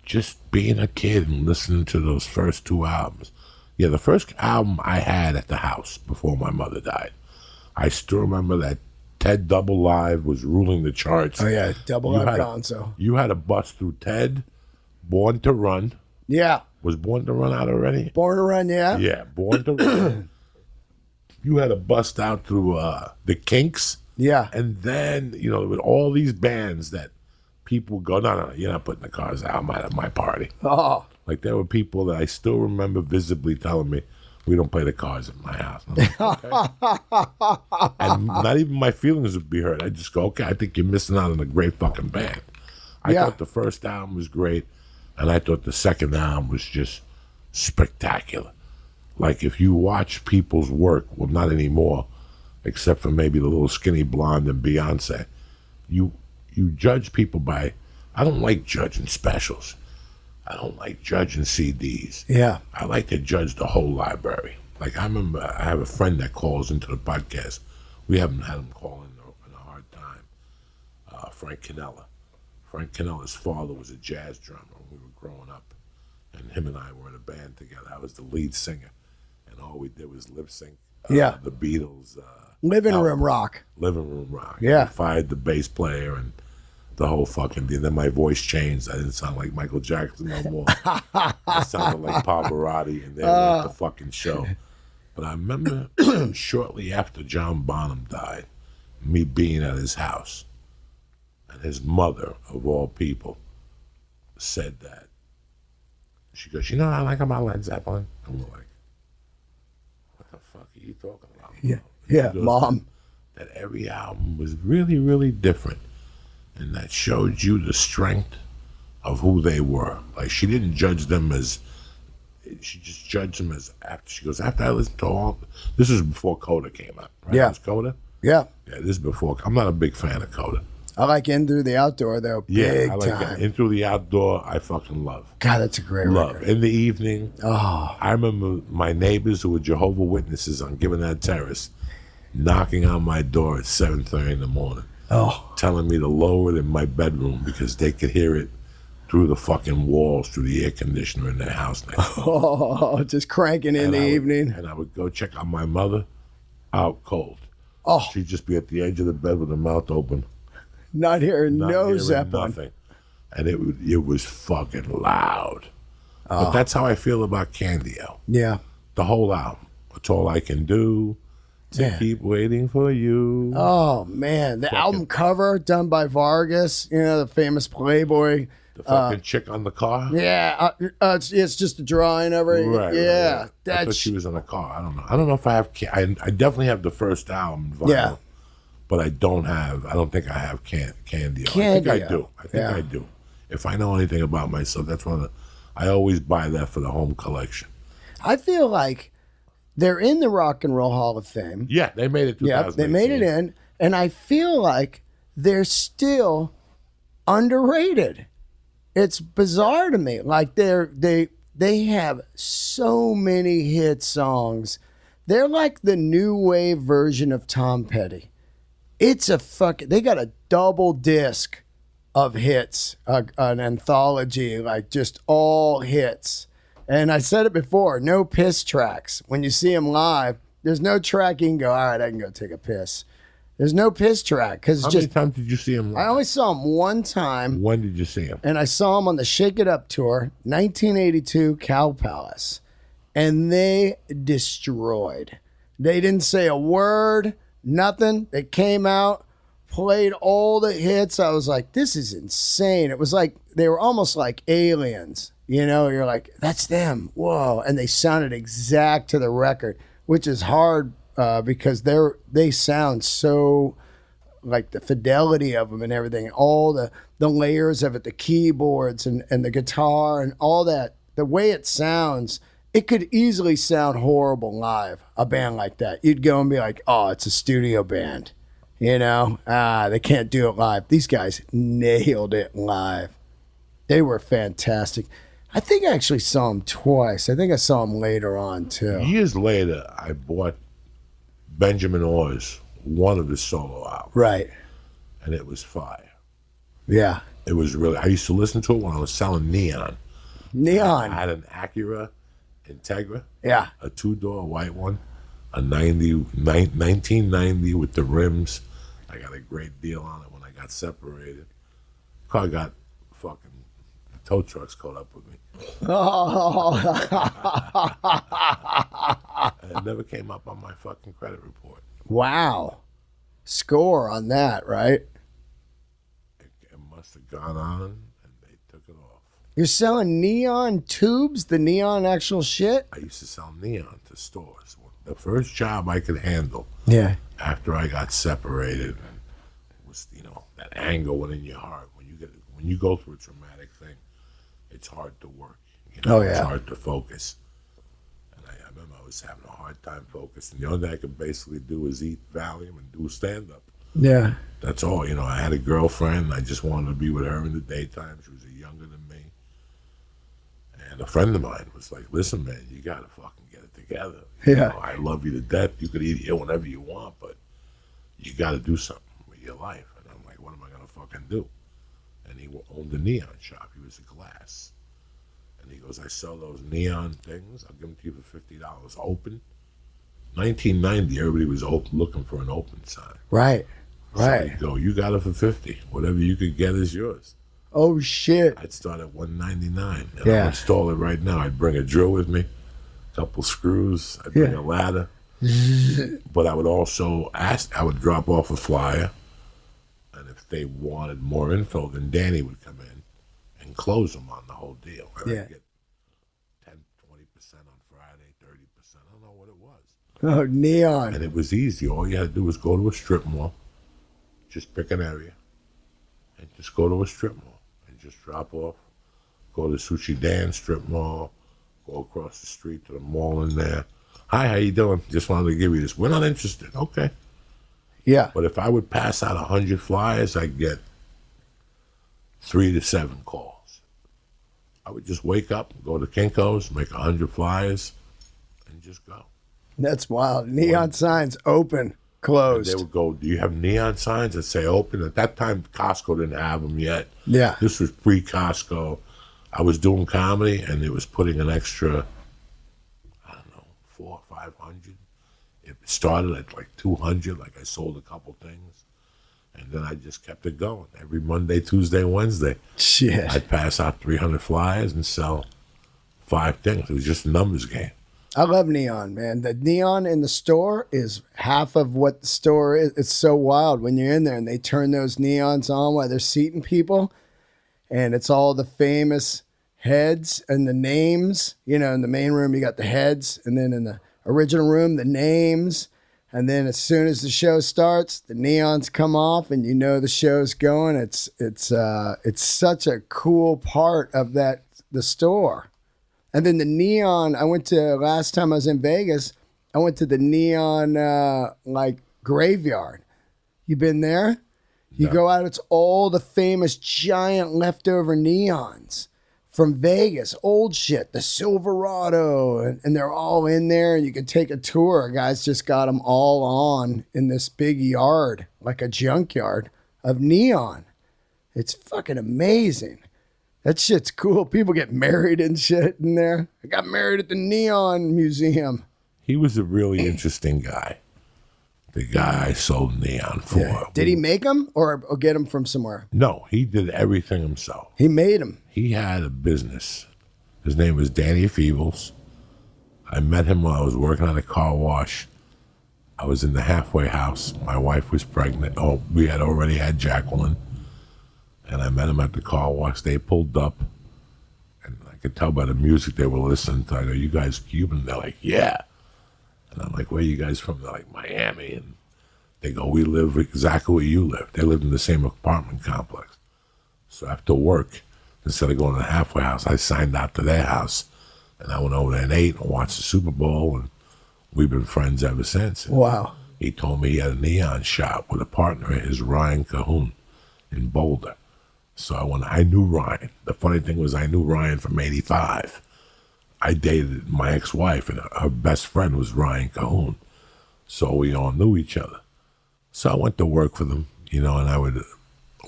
just being a kid and listening to those first two albums. Yeah, the first album I had at the house before my mother died. I still remember that Ted Double Live was ruling the charts. Oh, yeah, Double Live Gonzo. You had to bust through Ted, Born to Run. Yeah. Was Born to Run out already? Born to Run, yeah. Yeah, Born to Run. You had to bust out through the Kinks. Yeah. And then, you know, with all these bands that people go, no, you're not putting the Cars album out at my party. Oh. Like there were people that I still remember visibly telling me, we don't play the Cars in my house. Like, okay. And not even my feelings would be hurt. I just go, okay, I think you're missing out on a great fucking band. I thought the first album was great. And I thought the second album was just spectacular. Like, if you watch people's work, well, not anymore, except for maybe the little skinny blonde and Beyonce, you judge people by, I don't like judging specials. I don't like judging CDs. Yeah. I like to judge the whole library. Like, I remember I have a friend that calls into the podcast. We haven't had him call in a hard time. Frank Canella. Frank Canella's father was a jazz drummer when we were growing up. And him and I were in a band together. I was the lead singer. And all we did was lip sync the Beatles. Living room rock. Living room rock. Yeah. We fired the bass player and the whole fucking thing. Then my voice changed. I didn't sound like Michael Jackson no more. I sounded like Pavarotti, and they were at the fucking show. But I remember shortly after John Bonham died, me being at his house, and his mother, of all people, said that. She goes, you know what I like about Led Zeppelin? And we're like, what the fuck are you talking about? Yeah, yeah, goes, Mom. That every album was really, really different. And that showed you the strength of who they were. Like, she didn't judge them as, she just judged them as, after, she goes, after I listened to all, this is before Coda came out, right? Yeah. It was Coda? Yeah. Yeah, this is before, I'm not a big fan of Coda. I like In Through the Outdoor, though. Yeah, Big I like time. that. In Through the Outdoor, I fucking love. God, that's a great Love. record. In the Evening. Oh. I remember my neighbors who were Jehovah's Witnesses on Given That Terrace knocking on my door at 7:30 in the morning. Oh. Telling me to lower it in my bedroom because they could hear it through the fucking walls, through the air conditioner in their house next door. Oh, just cranking in the evening. And I would go check on my mother, out cold. Oh. She'd just be at the edge of the bed with her mouth open. Not hearing Not no hearing Zeppelin. nothing. And it was fucking loud. But that's how I feel about Candy-O. Yeah. The whole album. It's All I Can Do to Yeah. Keep Waiting for You. Oh, man. The album cover done by Vargas, you know, the famous Playboy. The fucking chick on the car. Yeah. It's just a drawing of her. Right. Yeah. Right. I thought That's, she was in a car. I don't know. I don't know if I have. I definitely have the first album, vinyl, Yeah. but I don't think I have Candy. I think Candy-O. I do. I think I do. If I know anything about myself, that's one of the. I always buy that for the home collection. I feel like they're in the Rock and Roll Hall of Fame. Yeah, they made it. Yeah, they made it in, and I feel like they're still underrated. It's bizarre to me. Like they have so many hit songs. They're like the new wave version of Tom Petty. It's they got a double disc of hits, an anthology, like just all hits. And I said it before, no piss tracks. When you see them live, there's no track you can go, all right, I can go take a piss. There's no piss track because How many times did you see him? I only saw him one time. When did you see him? And I saw him on the Shake It Up tour, 1982 Cow Palace. And they destroyed. They didn't say a word, nothing. They came out, played all the hits. I was like, this is insane. It was like, they were almost like aliens. You know, you're like, that's them. Whoa. And they sounded exact to the record, which is hard because they sound so, like the fidelity of them and everything, all the layers of it, the keyboards and the guitar and all that, the way it sounds, it could easily sound horrible live, a band like that. You'd go and be like, oh, it's a studio band. You know, they can't do it live. These guys nailed it live. They were fantastic. I think I actually saw them twice. I think I saw them later on, too. Years later, I bought Benjamin Orr's, one of his solo albums. Right. And it was fire. Yeah. It was really, I used to listen to it when I was selling Neon. Neon. I had an Acura Integra. Yeah. A two-door white one. A 1990 with the rims. I got a great deal on it when I got separated. Car got fucking, tow trucks caught up with me. Oh. And it never came up on my fucking credit report. Wow. Score on that, right? It must have gone on and they took it off. You're selling neon tubes, the neon actual shit? I used to sell neon to stores. The first job I could handle Yeah. after I got separated was, that anger went in your heart when you go through a traumatic thing. it's hard to work. Oh, yeah. It's hard to focus. And I remember I was having a hard time focusing. The only thing I could basically do was eat Valium and do stand-up. Yeah. That's all. I had a girlfriend. I just wanted to be with her in the daytime. She was younger than me. And a friend of mine was like, listen, man, you got to fucking get it together. Yeah. I love you to death. You could eat here whenever you want, but you got to do something with your life. And I'm like, what am I going to fucking do? And he owned a neon shop. He was a glass. And he goes, I sell those neon things. I'll give them to you for $50 open. 1990, everybody was looking for an open sign. Right. So I'd go, you got it for 50. Whatever you could get is yours. Oh, shit. I'd start at $199. And Yeah. I'll install it right now. I'd bring a drill with me, a couple screws. I'd bring a ladder. But I would also I would drop off a flyer. And if they wanted more info, then Danny would come in and close them on the whole deal. And I'd get 10, 20% on Friday, 30%. I don't know what it was. Oh, neon. And it was easy. All you had to do was go to a strip mall, just pick an area, and just go to a strip mall and just drop off. Go to Sushi Dan strip mall, go across the street to the mall in there. Hi, how you doing? Just wanted to give you this. We're not interested. Okay. Yeah. But if I would pass out 100 flyers, I'd get 3 to 7 calls. I would just wake up, go to Kinko's, make 100 flyers, and just go. That's wild. Neon signs open, closed. They would go, do you have neon signs that say open? At that time, Costco didn't have them yet. Yeah. This was pre-Costco. I was doing comedy, and it was putting an extra, I don't know, 400 or 500. It started at like 200, like I sold a couple things. And then I just kept it going. Every Monday, Tuesday, Wednesday. Shit. I'd pass out 300 flyers and sell 5 things. It was just a numbers game. I love neon, man. The neon in the store is half of what the store is. It's so wild when you're in there and they turn those neons on while they're seating people. And it's all the famous heads and the names. In the main room, you got the heads. And then in the original room, the names. And then as soon as the show starts, the neons come off and the show's going. It's such a cool part of the store. And then the neon, last time I was in Vegas, I went to the neon, graveyard. You been there? You go out, it's all the famous giant leftover neons from Vegas, old shit, the Silverado, and they're all in there, and you can take a tour. Guys just got them all on in this big yard, like a junkyard of neon. It's fucking amazing. That shit's cool. People get married and shit in there. I got married at the Neon Museum. He was a really interesting guy. The guy I sold neon for. Yeah. Did he make them or get them from somewhere? No, he did everything himself. He made them. He had a business. His name was Danny Feebles. I met him while I was working at a car wash. I was in the halfway house. My wife was pregnant. Oh, we had already had Jacqueline. And I met him at the car wash. They pulled up. And I could tell by the music they were listening to. I go, you guys Cuban? They're like, yeah. And I'm like, where are you guys from? They're like, Miami. And they go, we live exactly where you live. They lived in the same apartment complex. So after work, instead of going to the halfway house, I signed out to their house. And I went over there and ate and watched the Super Bowl. And we've been friends ever since. And wow. He told me he had a neon shop with a partner of his, Ryan TCOWHN, in Boulder. So I knew Ryan. The funny thing was I knew Ryan from '85. I dated my ex-wife, and her best friend was Ryan TCOWHN. So we all knew each other. So I went to work for them, and I would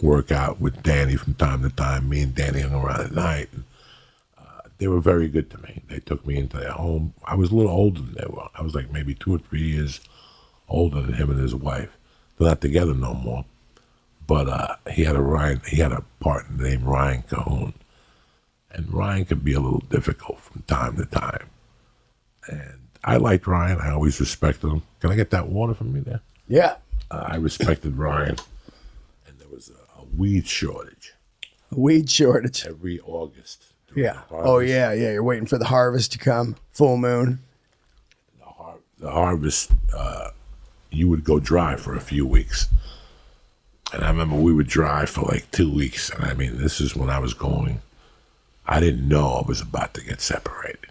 work out with Danny from time to time. Me and Danny hung around at night. And, they were very good to me. They took me into their home. I was a little older than they were. I was like maybe 2 or 3 years older than him and his wife. They're not together no more. But he had a partner named Ryan TCOWHN. And Ryan could be a little difficult from time to time. And I liked Ryan. I always respected him. Can I get that water from me there? Yeah. I respected Ryan. And there was a weed shortage. A weed shortage. Every August. Yeah. Oh, yeah. You're waiting for the harvest to come. Full moon. The harvest, you would go dry for a few weeks. And I remember we would drive for like 2 weeks. And I mean, this is when I was going I didn't know I was about to get separated,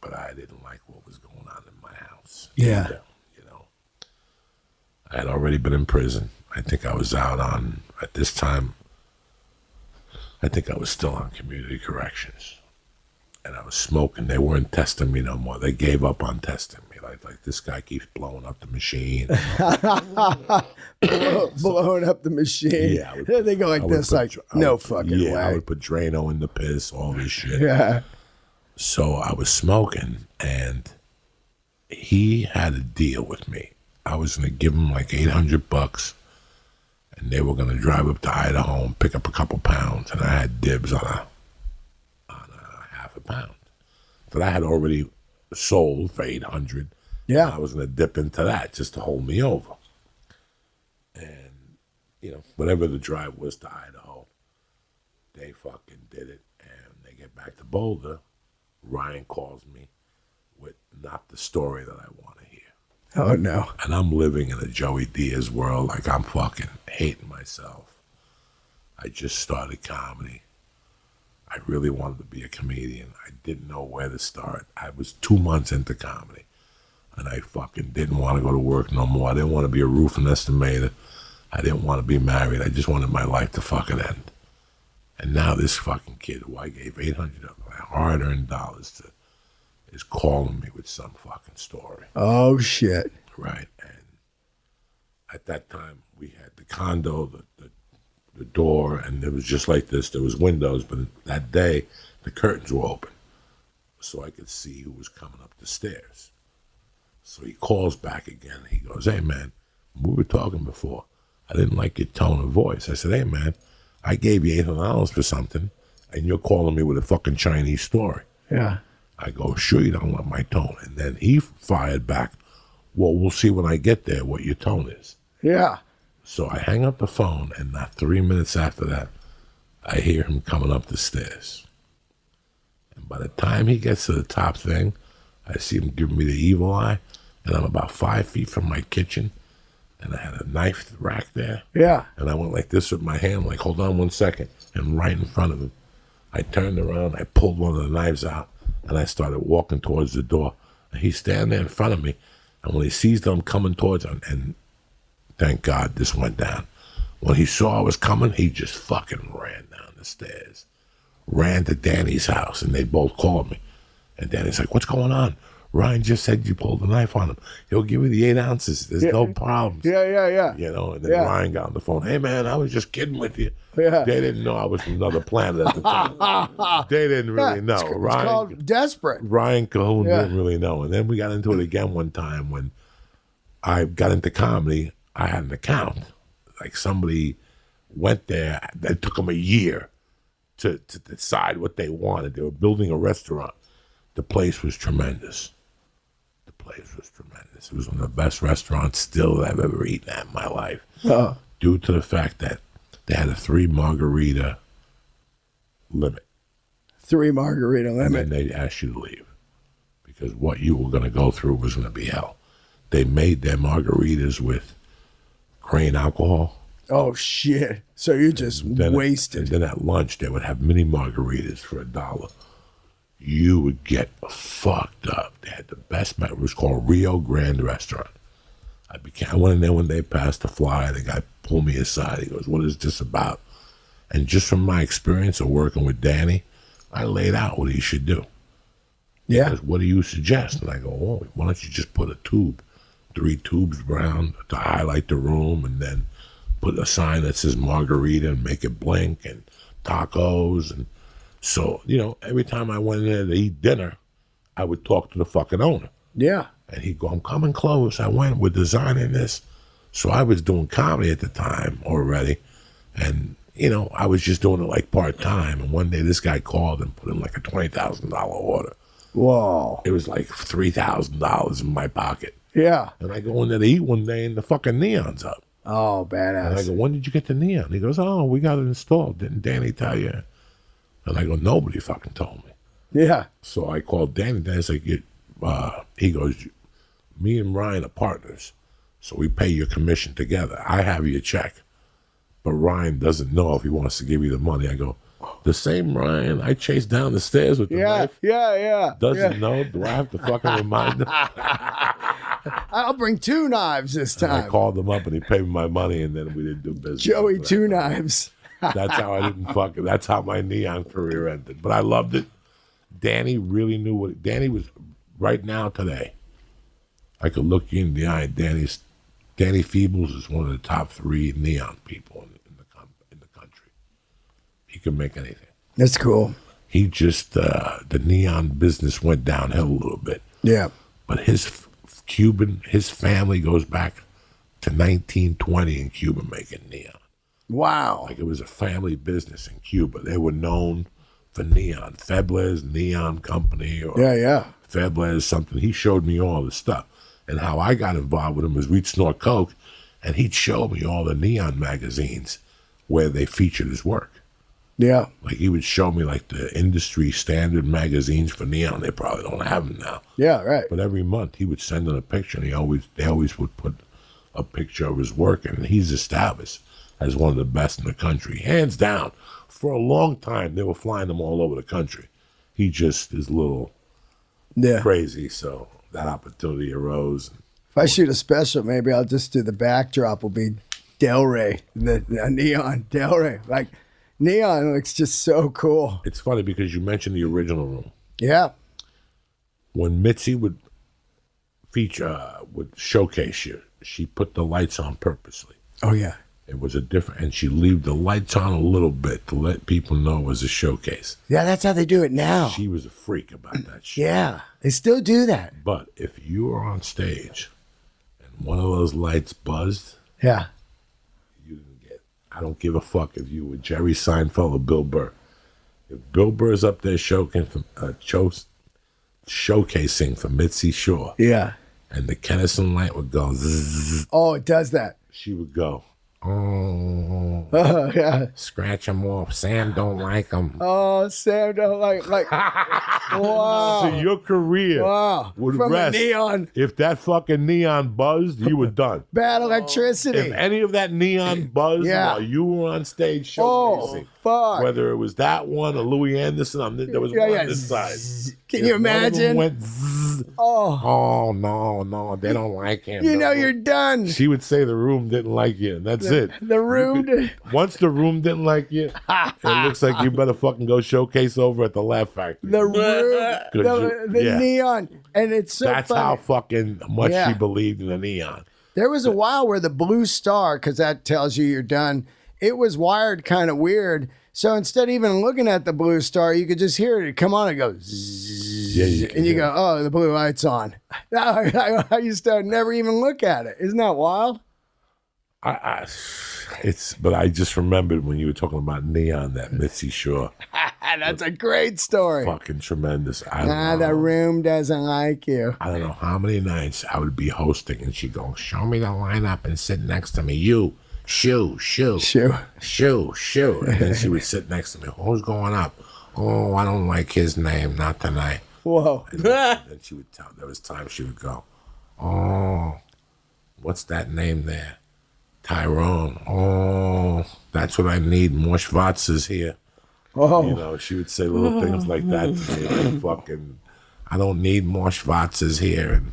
but I didn't like what was going on in my house. Yeah. Either, you know, I had already been in prison. I think I was out on, at this time, I think I was still on community corrections. And I was smoking. They weren't testing me no more. They gave up on testing me. Like this guy keeps blowing up the machine. Blowing up the machine. Yeah. They go like this, like, no fucking way. I would put Drano in the piss, all this shit. Yeah. So I was smoking, and he had a deal with me. I was going to give him like $800, and they were going to drive up to Idaho and pick up a couple pounds, and I had dibs on a half a pound that I had already sold for $800. Yeah. I was going to dip into that just to hold me over. And, you know, whatever the drive was to Idaho, they fucking did it. And they get back to Boulder. Ryan calls me with not the story that I want to hear. Oh, no. And I'm living in a Joey Diaz world. Like, I'm fucking hating myself. I just started comedy. I really wanted to be a comedian. I didn't know where to start. I was 2 months into comedy. And I fucking didn't want to go to work no more. I didn't want to be a roofing estimator. I didn't want to be married. I just wanted my life to fucking end. And now this fucking kid who I gave $800 of my hard-earned dollars to is calling me with some fucking story. Oh, shit. Right. And at that time, we had the condo, the door, and it was just like this. There was windows, but that day, the curtains were open. So I could see who was coming up the stairs. So he calls back again. He goes, hey, man, we were talking before. I didn't like your tone of voice. I said, hey, man, I gave you $800 for something, and you're calling me with a fucking Chinese story. Yeah. I go, sure you don't like my tone. And then he fired back, well, we'll see when I get there what your tone is. Yeah. So I hang up the phone, and not 3 minutes after that, I hear him coming up the stairs. And by the time he gets to the top thing, I see him giving me the evil eye, and I'm about 5 feet from my kitchen, and I had a knife rack there. Yeah. And I went like this with my hand, like, hold on 1 second, and right in front of him. I turned around, I pulled one of the knives out, and I started walking towards the door. And he's standing there in front of me, and when he sees them coming towards him, and thank God this went down. When he saw I was coming, he just fucking ran down the stairs, ran to Danny's house, and they both called me. And Danny's like, what's going on? Ryan just said you pulled the knife on him. He'll give you the 8 ounces. There's no problems. Yeah. You know, and then Ryan got on the phone. Hey, man, I was just kidding with you. Yeah. They didn't know I was from another planet at the time. They didn't really know. It's Ryan, called desperate. Ryan Cahoon didn't really know. And then we got into it again one time when I got into comedy. I had an account. Like somebody went there. It took them a year to decide what they wanted. They were building a restaurant. The place was tremendous. It was one of the best restaurants still that I've ever eaten at in my life. Due to the fact that they had a 3 margarita limit. 3 margarita And limit. then they asked you to leave because what you were going to go through was going to be hell. They made their margaritas with grain alcohol. Oh, shit. So you just wasted. And then at lunch, they would have mini margaritas for $1. You would get fucked up. They had the best, it was called Rio Grande Restaurant. I went in there one day, passed the flyer. The guy pulled me aside. He goes, what is this about? And just from my experience of working with Danny, I laid out what he should do. Yeah. He goes, what do you suggest? And I go, oh, why don't you just put a tube, 3 tubes around to highlight the room, and then put a sign that says margarita and make it blink, and tacos. And so, you know, every time I went in there to eat dinner, I would talk to the fucking owner. Yeah. And he'd go, I'm coming close. We're designing this. So I was doing comedy at the time already. And, you know, I was just doing it like part-time. And one day this guy called and put in like a $20,000 order. Whoa. It was like $3,000 in my pocket. Yeah. And I go in there to eat one day and the fucking neon's up. Oh, And I badass. go, when did you get the neon? He goes, oh, we got it installed. Didn't Danny tell you? And I go, nobody fucking told me. Yeah. So I called Danny. Danny's like, he goes, me and Ryan are partners. So we pay your commission together. I have your check. But Ryan doesn't know if he wants to give you the money. I go, The same Ryan I chased down the stairs with the knife Yeah. doesn't know. Do I have to fucking remind him? I'll bring 2 knives this I time. called him up and he paid me my money, and then we didn't do business. Joey, after 2 that. knives. That's how I didn't fucking. That's how my neon career ended. But I loved it. Danny really knew what. Danny was right now today. I could look you in the eye. Danny Feebles is one of the top 3 neon people in the country. He can make anything. That's cool. He just the neon business went downhill a little bit. Yeah. But his family goes back to 1920 in Cuba making neon. Wow. Like it was a family business in Cuba. They were known for neon. Febler's Neon Company or Yeah. Febler's something. He showed me all the stuff. And how I got involved with him was we'd snort coke and he'd show me all the neon magazines where they featured his work. Yeah. Like he would show me like the industry standard magazines for neon. They probably don't have them now. Yeah, right. But every month he would send in a picture, and they always would put a picture of his work, and he's established as one of the best in the country, hands down. For a long time, they were flying him all over the country. He just is a little crazy, so that opportunity arose. If I shoot a special, maybe I'll just do the backdrop. Will be Delray, the neon Delray. Like neon looks just so cool. It's funny because you mentioned the original room. Yeah. When Mitzi would showcase you, she put the lights on purposely. Oh yeah. It was and she leave the lights on a little bit to let people know it was a showcase. Yeah, that's how they do it now. She was a freak about that shit. Yeah, they still do that. But if you were on stage and one of those lights buzzed, Yeah. you didn't get. I don't give a fuck if you were Jerry Seinfeld or Bill Burr. If Bill Burr's up there showcasing for Mitzi Shore, Yeah. and the Kennison light would go zzz, Oh, it does that. she would go, oh, Oh yeah. scratch him off. Sam don't like him. Oh, Sam don't like. Wow. So your career Wow. would From rest. the neon. If that fucking neon buzzed, you were done. Bad electricity. If any of that neon buzzed Yeah. while you were on stage Oh, showcasing, fuck. whether it was that one or Louis Anderson, there was one on this side. Can If you one of them imagine? went zzz, Oh, no, they don't like him. you know No. you're done. She would say the room didn't like you, and that's it. The room. Once the room didn't like you, it looks like you better fucking go showcase over at the Laugh Factory. The room. The yeah. neon. And it's so That's funny. how fucking much Yeah. she believed in the neon. There was a while where the blue star, because that tells you you're done, it was wired kind of weird. So instead of even looking at the blue star, you could just hear it come on and go zzz, Yeah, you can and you hear go, oh, the blue light's on. I used to never even look at it. Isn't that wild? But I just remembered when you were talking about neon, that Mitzi Shore. That's a great story. Fucking tremendous. The room doesn't like you. I don't know how many nights I would be hosting and she'd go, show me the lineup and sit next to me. You, shoo. And then she would sit next to me. Who's going up? Oh, I don't like his name. Not tonight. Whoa. And then she would tell. There was times she would go, oh, what's that name there? Tyrone. Oh, that's what I need. More Schwarzes here. Oh. You know, she would say little things like that to me. Like, fucking, I don't need more Schwarzes here. And,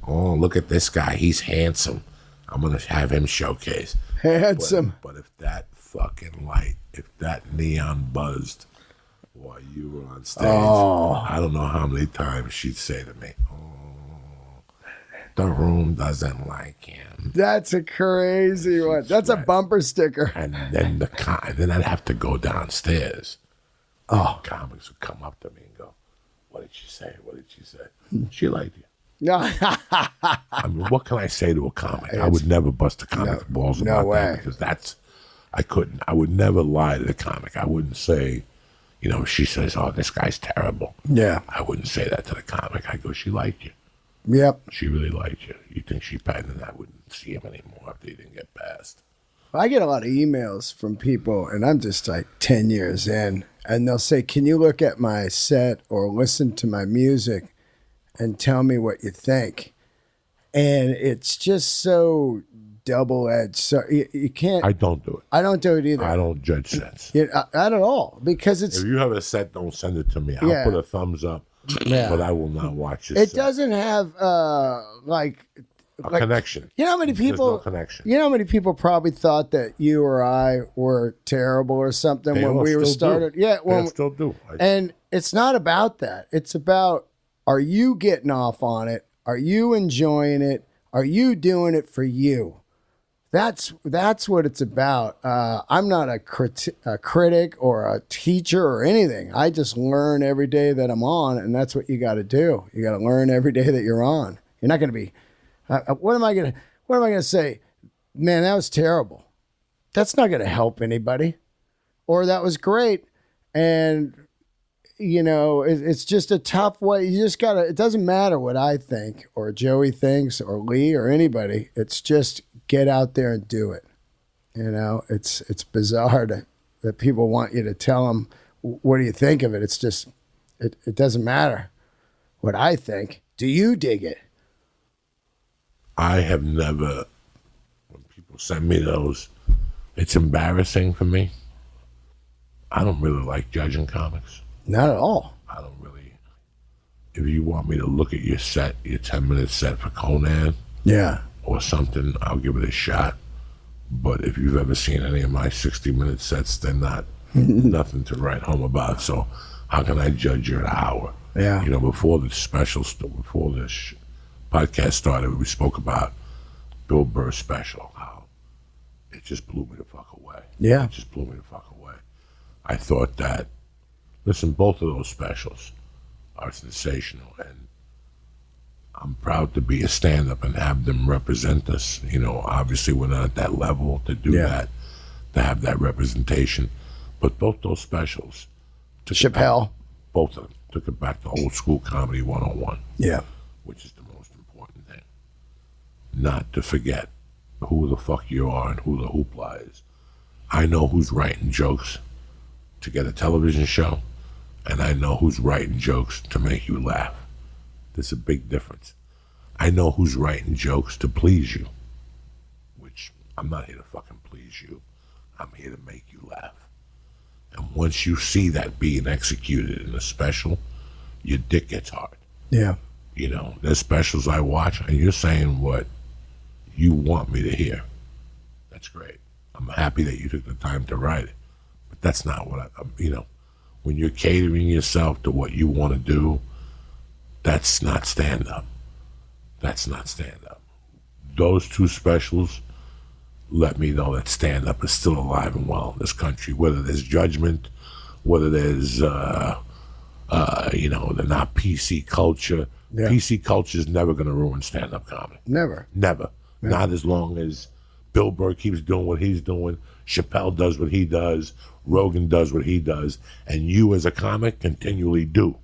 oh, look at this guy. He's handsome. I'm going to have him showcase. Handsome. But if that fucking light, if that neon buzzed while you were on stage, I don't know how many times she'd say to me, the room doesn't like him. That's a crazy one. That's a bumper sticker. And then then I'd have to go downstairs. Oh, comics would come up to me and go, "What did she say? What did she say? She liked you." No. I mean, what can I say to a comic? I would never bust a comic's balls no about way. that because I couldn't. I would never lie to the comic. I wouldn't say, you know, she says, "Oh, this guy's terrible." Yeah. I wouldn't say that to the comic. I go, "She liked you. Yep. She really liked you. You think she passed?" And I wouldn't see him anymore if they didn't get passed. I get a lot of emails from people, and I'm just like 10 years in, and they'll say, can you look at my set or listen to my music and tell me what you think? And it's just so double-edged. So you can't. I don't do it. I don't do it either. I don't judge sets. Not at all, because it's. If you have a set, don't send it to me. I'll put a thumbs up, but I will not watch it. It doesn't have like a connection. You know how many people? There's no connection. You know how many people probably thought that you or I were terrible or something They when all we were still started? do. Yeah, They still do. And it's not about that. It's about, are you getting off on it? Are you enjoying it? Are you doing it for you? That's what it's about. I'm not a critic or a teacher or anything. I just learn every day that I'm on, and that's what you got to do. You got to learn every day that you're on. You're not going to be. What am I gonna say? Man, that was terrible. That's not gonna help anybody. Or that was great, and it's just a tough way. You just gotta. It doesn't matter what I think or Joey thinks or Lee or anybody. It's just get out there and do it. It's bizarre that people want you to tell them what do you think of it. It's just it doesn't matter what I think. Do you dig it? I have never, when people send me those, it's embarrassing for me. I don't really like judging comics. Not at all. I don't really. If you want me to look at your set, your 10-minute set for Conan, or something, I'll give it a shot. But if you've ever seen any of my 60-minute sets, they're not nothing to write home about. So how can I judge your hour? Yeah. Before the before this podcast started, we spoke about Bill Burr's special, how it just blew me the fuck away. Yeah. It just blew me the fuck away. I thought that, listen, both of those specials are sensational, and I'm proud to be a stand-up and have them represent us. Obviously we're not at that level to do that, to have that representation, but both those specials, Chappelle, both of them, took it back to old school comedy 101. Yeah. Which is the most important thing. Not to forget who the fuck you are and who the hoopla is. I know who's writing jokes to get a television show, and I know who's writing jokes to make you laugh. There's a big difference. I know who's writing jokes to please you, which I'm not here to fucking please you. I'm here to make you laugh. And once you see that being executed in a special, your dick gets hard. Yeah. There's specials I watch, and you're saying what you want me to hear. That's great. I'm happy that you took the time to write it. But that's not what when you're catering yourself to what you want to do, that's not stand-up. That's not stand-up. Those two specials let me know that stand-up is still alive and well in this country, whether there's judgment, whether there's, they're not PC culture. Yeah. PC culture is never going to ruin stand-up comedy. Never. Not as long as Bill Burr keeps doing what he's doing, Chappelle does what he does, Rogan does what he does, and you as a comic continually do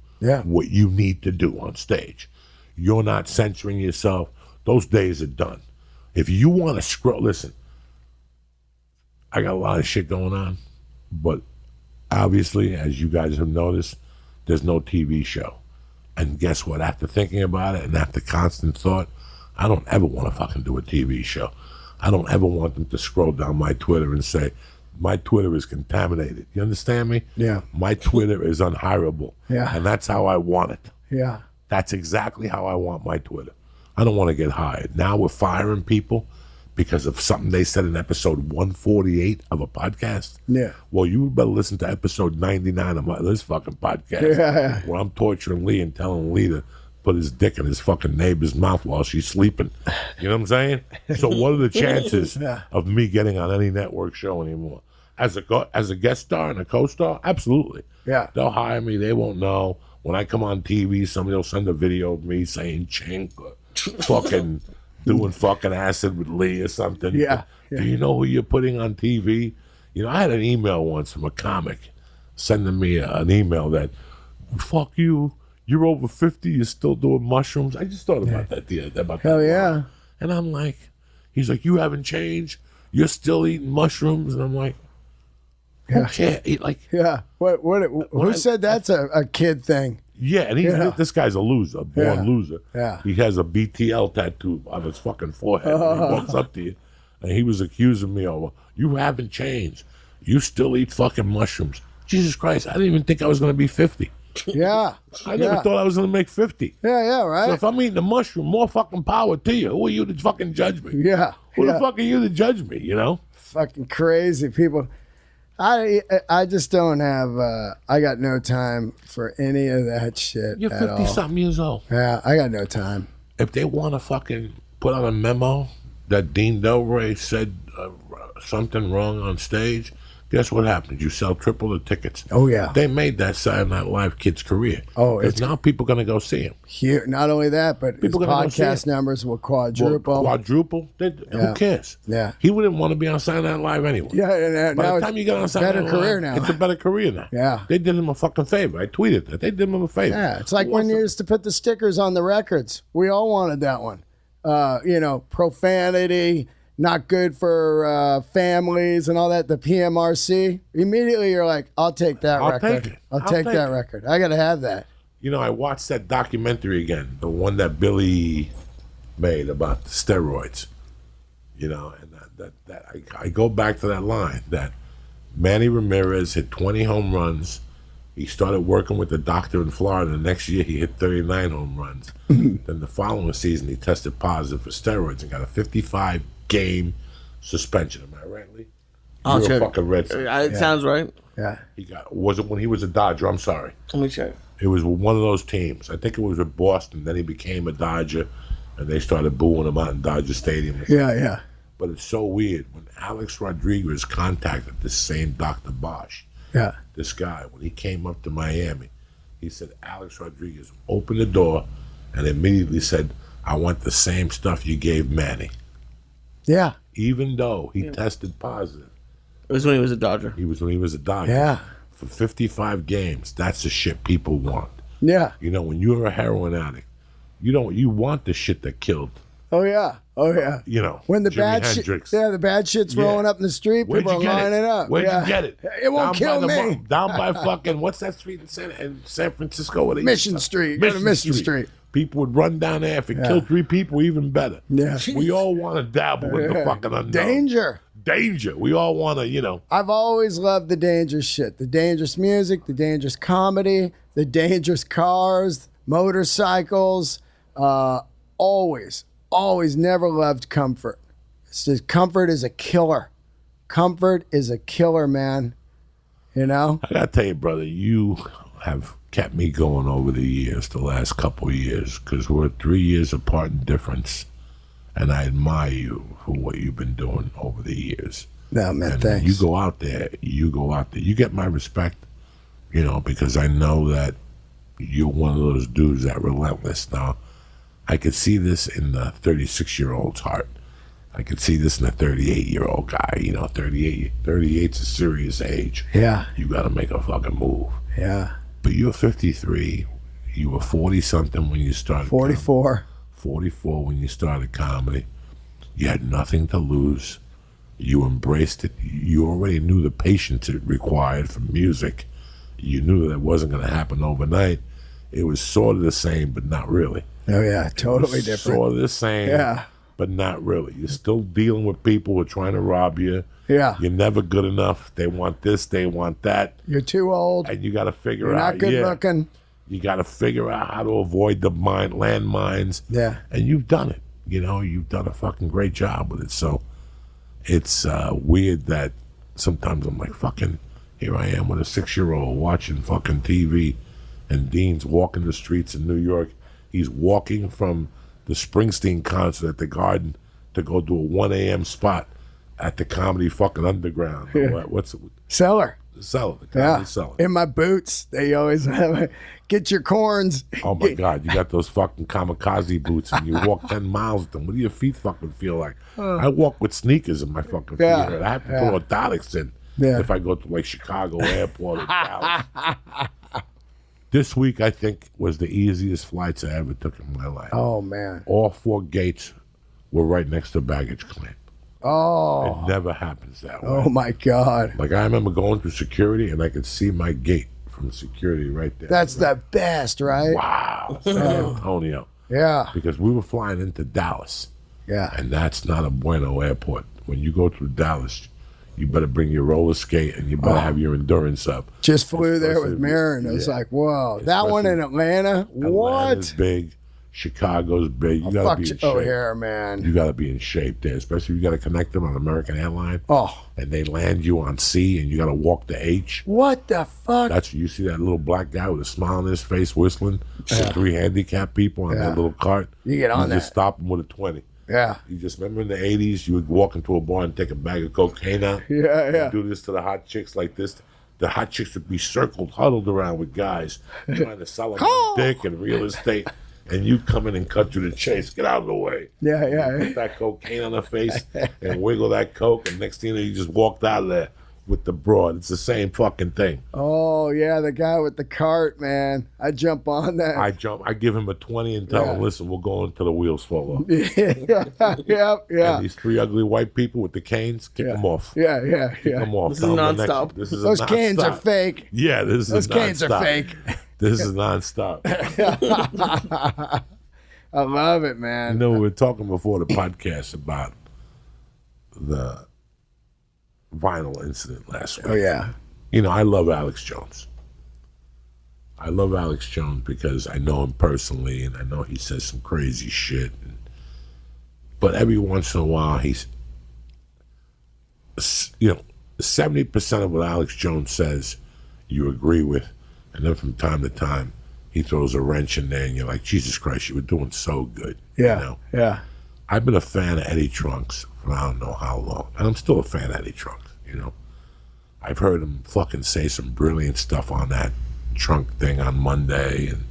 what you need to do on stage. You're not censoring yourself. Those days are done. If you want to scroll, listen, I got a lot of shit going on, but obviously, as you guys have noticed, there's no TV show. And guess what? After thinking about it and after constant thought, I don't ever want to fucking do a TV show. I don't ever want them to scroll down my Twitter and say, my Twitter is contaminated. You understand me? Yeah. My Twitter is unhireable. Yeah. And that's how I want it. Yeah. That's exactly how I want my Twitter. I don't want to get hired. Now we're firing people because of something they said in episode 148 of a podcast. Yeah. Well, you better listen to episode 99 of this fucking podcast where I'm torturing Lee and telling Lee to put his dick in his fucking neighbor's mouth while she's sleeping. You know what I'm saying? So what are the chances of me getting on any network show anymore? As a guest star and a co-star? Absolutely. Yeah. They'll hire me. They won't know. When I come on TV, somebody will send a video of me saying chink or fucking doing fucking acid with Lee or something. Yeah. Do you know who you're putting on TV? I had an email once from a comic sending me an email that, fuck you, you're over 50, you're still doing mushrooms. I just thought about that the other day. About Hell that yeah. line. And I'm like, he's like, you haven't changed. You're still eating mushrooms. And I'm like, okay. Who said that's a kid thing? Yeah, and this guy's a loser, a born loser. Yeah. He has a BTL tattoo on his fucking forehead. He walks up to you and he was accusing me of, you haven't changed. You still eat fucking mushrooms. Jesus Christ, I didn't even think I was going to be 50. Yeah. I never thought I was going to make 50. Yeah, right. So if I'm eating a mushroom, more fucking power to you. Who are you to fucking judge me? Yeah. Who the fuck are you to judge me, you know? Fucking crazy people. I just don't have, I got no time for any of that shit. You're at all. 50-something years old. Yeah, I got no time. If they want to fucking put out a memo that Dean Delray said something wrong on stage, guess what happens? You sell triple the tickets. Oh, yeah. They made that Saturday Night Live kid's career. Oh, it's now people going to go see him. Here, not only that, but People his gonna go see podcast it. numbers will quadruple. Quadruple? Who cares? Yeah. He wouldn't want to be on Saturday Night Live anyway. Yeah, and By now the it's time you get on Saturday better Night career Live, now. it's a better career now. Yeah. They did him a fucking favor. I tweeted that. They did him a favor. Yeah, it's like when you used to put the stickers on the records. We all wanted that one. Profanity, not good for families and all that, the PMRC. Immediately you're like, I'll take that I'll record. take it. I'll I'll take take that it. record. I got to have that. You know, I watched that documentary again, the one that Billy made about the steroids. You know, and I go back to that line that Manny Ramirez hit 20 home runs. He started working with the doctor in Florida. The next year, he hit 39 home runs. Then the following season, he tested positive for steroids and got a 55-game suspension. Am I right, Lee? I'll You're check. a fucking Red Sox. It sounds right. Yeah. Was it when he was a Dodger? I'm sorry. Let me check. It was one of those teams. I think it was with Boston. Then he became a Dodger, and they started booing him out in Dodger Stadium. Yeah. But it's so weird. When Alex Rodriguez contacted this same Dr. Bosch, Yeah. this guy, when he came up to Miami, he said, Alex Rodriguez opened the door and immediately said, I want the same stuff you gave Manny. Yeah. Even though he tested positive. It was when he was a Dodger. He was when he was a Dodger. Yeah. For 55 games, that's the shit people want. Yeah. You know, when you're a heroin addict, you want the shit that killed. Oh, yeah. You know, When the Jimi bad shit, Hendrix. the bad shit's rolling up in the street, Where'd people you are get lining it? up. Where'd Yeah. you get it? It won't kill Down by me. down by fucking, what's that street in San Francisco? What Mission Street. Go to Mission Street. People would run down there. If it killed 3 people, even better. Yeah. We all want to dabble with the fucking unknown. Danger. We all want to, you know. I've always loved the dangerous shit. The dangerous music, the dangerous comedy, the dangerous cars, motorcycles. Always never loved comfort. It's just, comfort is a killer. Comfort is a killer, man. You know? I got to tell you, brother, you have kept me going over the years, the last couple of years, because we're 3 years apart in difference. And I admire you for what you've been doing over the years. No, man, And thanks. you go out there. You get my respect, you know, because I know that you're one of those dudes that relentless. Now, I could see this in the 36-year-old's heart. I could see this in a 38-year-old guy. You know, 38's a serious age. Yeah. You got to make a fucking move. Yeah. But you're 53. You were 40-something when you started. 44. 44 when you started comedy. You had nothing to lose. You embraced it. You already knew the patience it required for music. You knew that it wasn't going to happen overnight. It was sort of the same, but not really. Oh, yeah. Totally different. Sort of the same, Yeah. but not really. You're still dealing with people who are trying to rob you. Yeah. You're never good enough. They want this, they want that. You're too old. And you got to figure You're out. not good looking. You got to figure out how to avoid the landmines. Yeah. And you've done it. You know, you've done a fucking great job with it. So it's weird that sometimes I'm like, fucking, here I am with a 6-year-old watching fucking TV, and Dean's walking the streets in New York. He's walking from the Springsteen concert at the Garden to go to a 1 a.m. spot at the Comedy fucking Underground. Yeah. What's it? Cellar. Cellar. The Comedy Cellar. In my boots. They always have get your corns. Oh my God, you got those fucking kamikaze boots and you walk 10 miles with them. What do your feet fucking feel like? I walk with sneakers in my fucking feet. Yeah, I have to put orthotics in if I go to like Chicago Airport or Dallas. This week, I think, was the easiest flights I ever took in my life. Oh, man. All 4 gates were right next to baggage claim. Oh. It never happens that way. Oh, my God. Like, I remember going through security and I could see my gate from security right there. That's the best, right? Wow. San Antonio. Yeah. Because we were flying into Dallas. Yeah. And that's not a bueno airport. when you go through Dallas, you better bring your roller skate and you better have your endurance up. Just flew there with Especially- Marin. I was like, whoa. That one in Atlanta? Atlanta's What? big. Chicago's big. You gotta Fuck be in shape. O'Hare, man. You gotta be in shape there, especially if you gotta connect them on American Airlines. Oh, And they land you on C and you gotta walk the H. what the fuck? That's you see that little black guy with a smile on his face whistling with 3 handicapped people on that little cart. You get on You just that. stop them with a 20. Yeah. You just remember in the 80s, you would walk into a bar and take a bag of cocaine out. Yeah, yeah. And do this to the hot chicks like this. The hot chicks would be huddled around with guys trying to sell them on dick and real estate. And you come in and cut through the chase. Get out of the way. Yeah, yeah. Put that cocaine on her face and wiggle that coke. And next thing you know, you just walked out of there with the broad. It's the same fucking thing. Oh, yeah, the guy with the cart, man. I jump on that. I give him a 20 and tell him, listen, we'll go until the wheels fall off. yeah. And these 3 ugly white people with the canes, kick them off. Yeah. Kick them off. This is Tell 'em the nonstop. next- This is Those a canes are nonstop. fake. Yeah, this is Those canes are nonstop. fake. This is nonstop. I love it, You man. know, we were talking before the podcast about the vinyl incident last week. Oh, yeah. You know, I love Alex Jones. I love Alex Jones because I know him personally and I know he says some crazy shit. But every once in a while, he's, 70% of what Alex Jones says you agree with. And then from time to time, he throws a wrench in there and you're like, Jesus Christ, you were doing so good. Yeah. You know? Yeah. I've been a fan of Eddie Trunks for I don't know how long. And I'm still a fan of Eddie Trunks, you know. I've heard him fucking say some brilliant stuff on that Trunk thing on Monday. And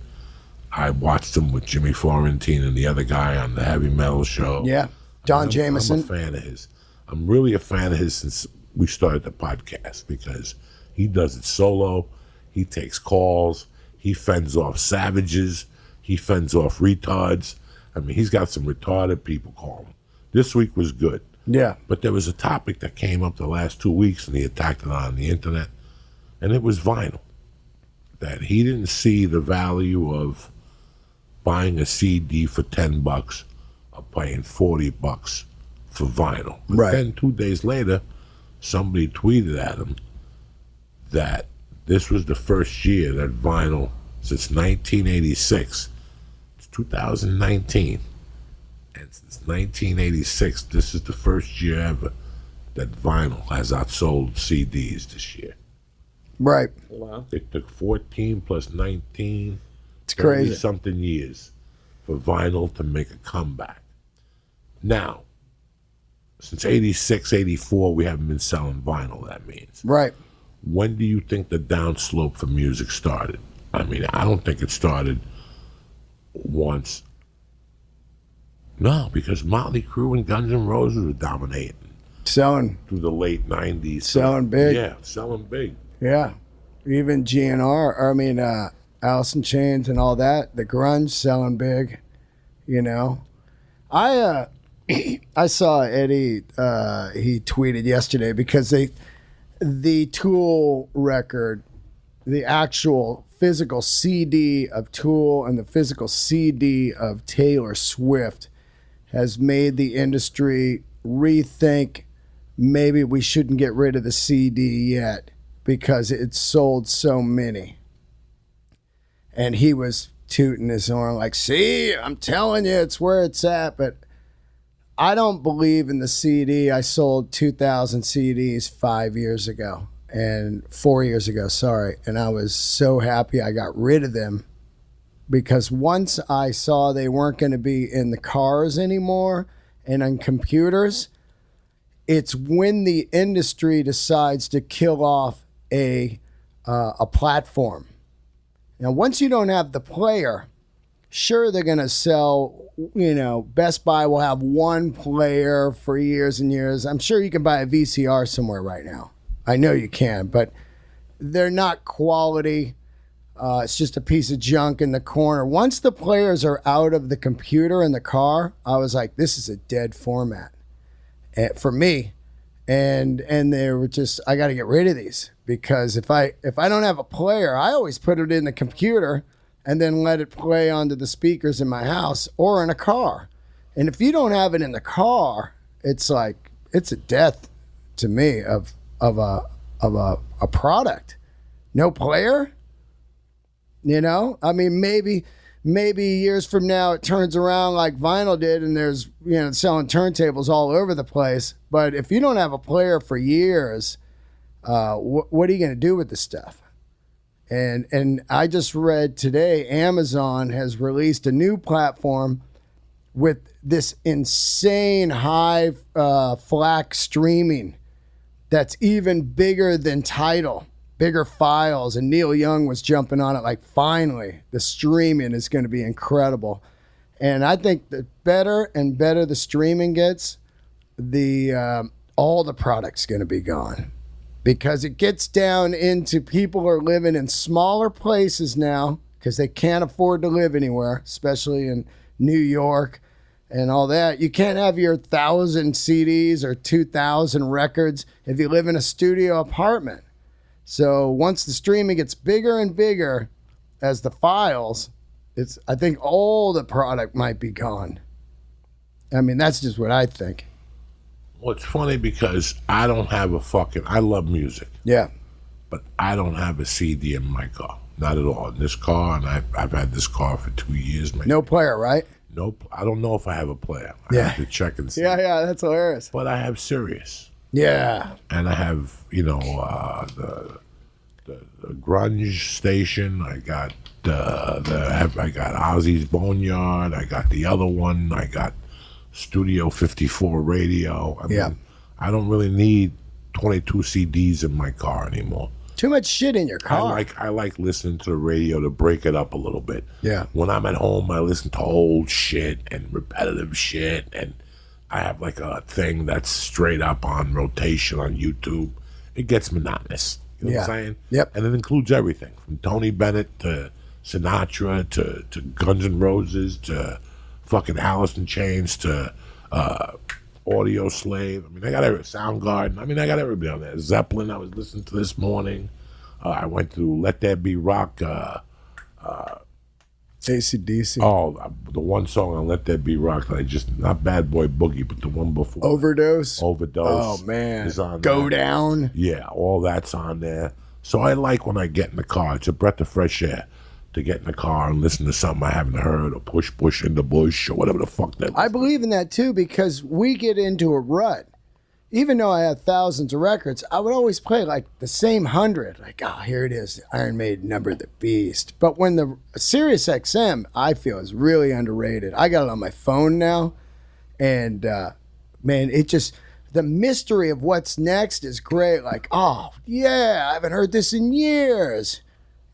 I watched him with Jimmy Florentine and the other guy on the Heavy Metal Show. Yeah. Don I'm Jameson. a fan of his. I'm really a fan of his since we started the podcast because he does it solo. He takes calls. He fends off savages. He fends off retards. I mean, he's got some retarded people calling. This week was good. Yeah. But there was a topic that came up the last 2 weeks, and he attacked it on the internet, and it was vinyl. That he didn't see the value of buying a CD for $10 or paying $40 for vinyl. But Right. then 2 days later, somebody tweeted at him that this was the first year that vinyl, since 1986, it's 2019, and since 1986, this is the first year ever that vinyl has outsold CDs this year. Right. Wow. It took 14 plus 19, It's crazy. something years for vinyl to make a comeback. Now, since 86, 84, we haven't been selling vinyl, that means. Right. When do you think the downslope for music started? I mean, I don't think it started once. No, because Motley Crue and Guns N' Roses were dominating Selling. through the late 90s. Selling big. Yeah, selling big. Yeah. Even Alice in Chains and all that. The grunge selling big. You know. I saw Eddie, he tweeted yesterday because the Tool record, the actual physical CD of Tool and the physical CD of Taylor Swift has made the industry rethink maybe we shouldn't get rid of the CD yet because it sold so many. And he was tooting his horn like, see, I'm telling you, it's where it's at. But I don't believe in the CD. I sold 2,000 CDs 4 years ago. And I was so happy I got rid of them because once I saw they weren't going to be in the cars anymore and on computers, it's when the industry decides to kill off a platform. Now, once you don't have the player, sure, they're going to sell, Best Buy will have one player for years and years. I'm sure you can buy a VCR somewhere right now. I know you can, but they're not quality. It's just a piece of junk in the corner. Once the players are out of the computer in the car, I was like, this is a dead format for me. And they were just, I got to get rid of these because if I don't have a player, I always put it in the computer and then let it play onto the speakers in my house or in a car. And if you don't have it in the car, it's like it's a death to me of a product. No player. You know, I mean, maybe years from now it turns around like vinyl did, and there's selling turntables all over the place. But if you don't have a player for years, what are you going to do with the stuff? And I just read today, Amazon has released a new platform with this insane high FLAC streaming that's even bigger than Tidal, bigger files. And Neil Young was jumping on it like, finally, the streaming is going to be incredible. And I think the better and better the streaming gets, all the product's going to be gone. Because it gets down into people are living in smaller places now because they can't afford to live anywhere, especially in New York and all that. You can't have your 1,000 CDs or 2,000 records if you live in a studio apartment. So once the streaming gets bigger and bigger as the files, I think all the product might be gone. I mean, that's just what I think. Well, it's funny because I don't have I love music. Yeah. But I don't have a CD in my car. Not at all. In this car, and I've had this car for 2 years. Maybe. No player, right? Nope. I don't know if I have a player. I have to check and see. Yeah, that's hilarious. But I have Sirius. Yeah. And I have, the grunge station. I got I got Ozzy's Boneyard. I got the other one. I got Studio 54 radio. I mean, I don't really need 22 CDs in my car anymore. Too much shit in your car. I like listening to the radio to break it up a little bit. Yeah. When I'm at home, I listen to old shit and repetitive shit, and I have like a thing that's straight up on rotation on YouTube. It gets monotonous. You know what I'm saying? Yep. And it includes everything from Tony Bennett to Sinatra to Guns N' Roses to fucking Alice in Chains to Audio Slave. I mean, I got Soundgarden. I mean, I got everybody on there. Zeppelin, I was listening to this morning. I went through Let There Be Rock. AC/DC. Oh, the one song on Let There Be Rock that not Bad Boy Boogie, but the one before. Overdose. Oh, man. Is on Go there. Down. Yeah, all that's on there. So I like when I get in the car. It's a breath of fresh air to get in the car and listen to something I haven't heard, or push in the bush, or whatever the fuck that is. I believe in that too, because we get into a rut. Even though I have thousands of records, I would always play like the same 100. Like, here it is, Iron Maiden, Number of the Beast. But when the Sirius XM, I feel, is really underrated. I got it on my phone now, and man, the mystery of what's next is great. Like, I haven't heard this in years.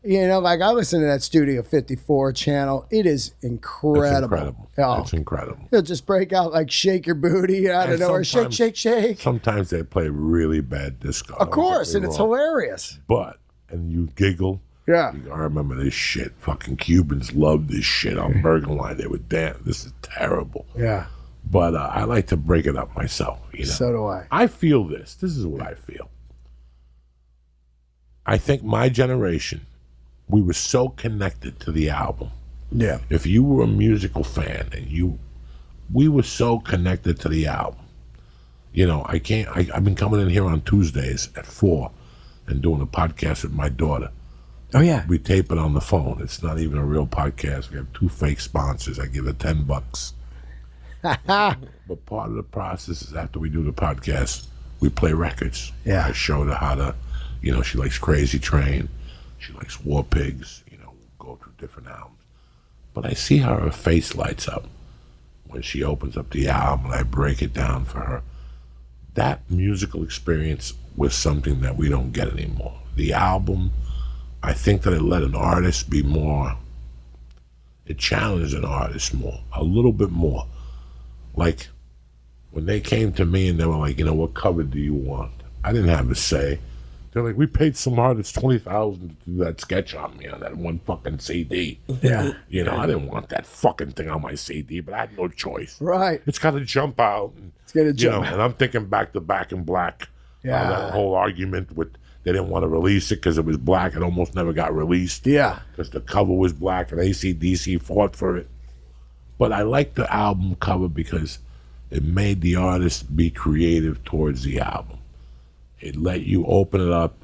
Like I listen to that Studio 54 channel. It is incredible. It's incredible. It's incredible. They'll just break out like Shake Your Booty out of nowhere. Shake, shake, shake. Sometimes they play really bad disco. Of course, and it's hilarious. And you giggle. Yeah. I remember this shit. Fucking Cubans love this shit on Bergen Line. They would dance. This is terrible. Yeah. But I like to break it up myself. So do I. I feel this. This is what I feel. I think my generation, we were so connected to the album. Yeah. If you were a musical fan we were so connected to the album. I've been coming in here on Tuesdays at 4 and doing a podcast with my daughter. Oh, yeah. We tape it on the phone. It's not even a real podcast. We have 2 fake sponsors. I give her $10. But part of the process is after we do the podcast, we play records. Yeah. I showed her how to, she likes Crazy Train. She likes War Pigs, go through different albums. But I see how her face lights up when she opens up the album and I break it down for her. That musical experience was something that we don't get anymore. The album, I think that it let an artist be more, it challenged an artist more, a little bit more. Like, when they came to me and they were like, what cover do you want? I didn't have a say. They're like, we paid some artists $20,000 to do that sketch on me on that one fucking CD. Yeah. I didn't want that fucking thing on my CD, but I had no choice. Right. It's got to jump out. It's got to jump out. And I'm thinking back to Back in Black. Yeah. That whole argument with they didn't want to release it because it was black. It almost never got released. Yeah. Because the cover was black and AC/DC fought for it. But I like the album cover because it made the artist be creative towards the album. It let you open it up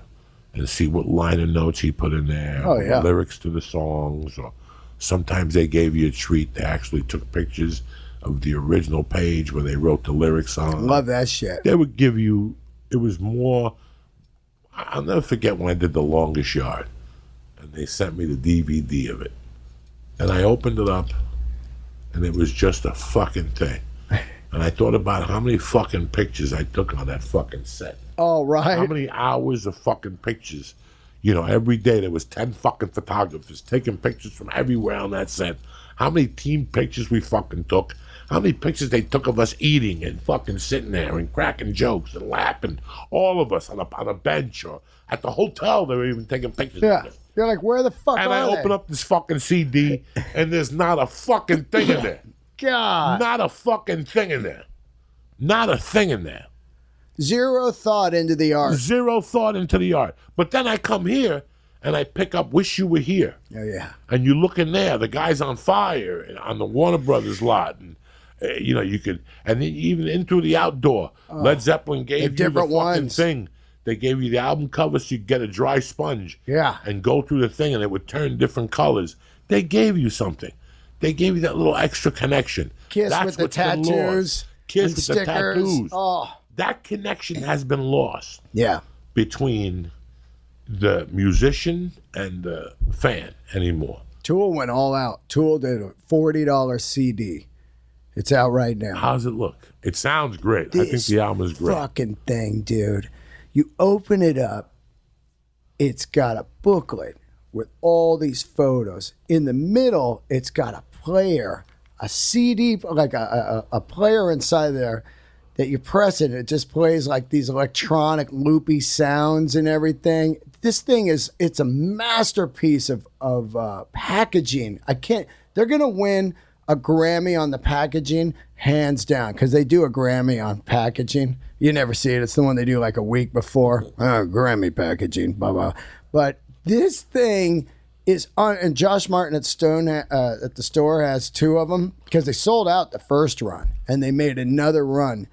and see what liner notes he put in there, Oh, yeah. lyrics to the songs, or sometimes they gave you a treat. They actually took pictures of the original page where they wrote the lyrics on. Love that shit. They would give you, it was more, I'll never forget when I did The Longest Yard, and they sent me the DVD of it. And I opened it up, and it was just a fucking thing. And I thought about how many fucking pictures I took on that fucking set. Oh, right. How many hours of fucking pictures? You know, every day there was 10 fucking photographers taking pictures from everywhere on that set. How many team pictures we fucking took? How many pictures they took of us eating and fucking sitting there and cracking jokes and laughing? All of us on a bench or at the hotel, they were even taking pictures. Yeah. Of us. You're like, where the fuck And are I they? open up this fucking CD and there's not a fucking thing in there. God. Not a fucking thing in there. Not a thing in there. Zero thought into the art. Zero thought into the art. But then I come here and I pick up Wish You Were Here. Oh, yeah. And you look in there, the guy's on fire and on the Warner Brothers lot. And, you know, you could, and then even into the outdoor. Led Zeppelin gave you the different fucking ones. thing. They gave you the album cover so you could get a dry sponge. Yeah. And go through the thing and it would turn different colors. They gave you something. They gave you that little extra connection. Kiss That's with the what's been tattoos. lost. Kiss and with stickers. the tattoos. Oh, That connection has been lost yeah. between the musician and the fan anymore. Tool went all out. Tool did a $40 CD. It's out right now. How does it look? It sounds great. I think This the album is great. fucking thing, dude. You open it up, it's got a booklet with all these photos. In the middle, it's got a player, a CD, like a player inside there that you press it, and it just plays like these electronic loopy sounds and everything. This thing it's a masterpiece of packaging. They're gonna win a Grammy on the packaging, hands down, because they do a Grammy on packaging. You never see it. It's the one they do like a week before. Grammy packaging, blah, blah. But this thing is on, and Josh Martin at Stone at the store has two of them because they sold out the first run and they made another run.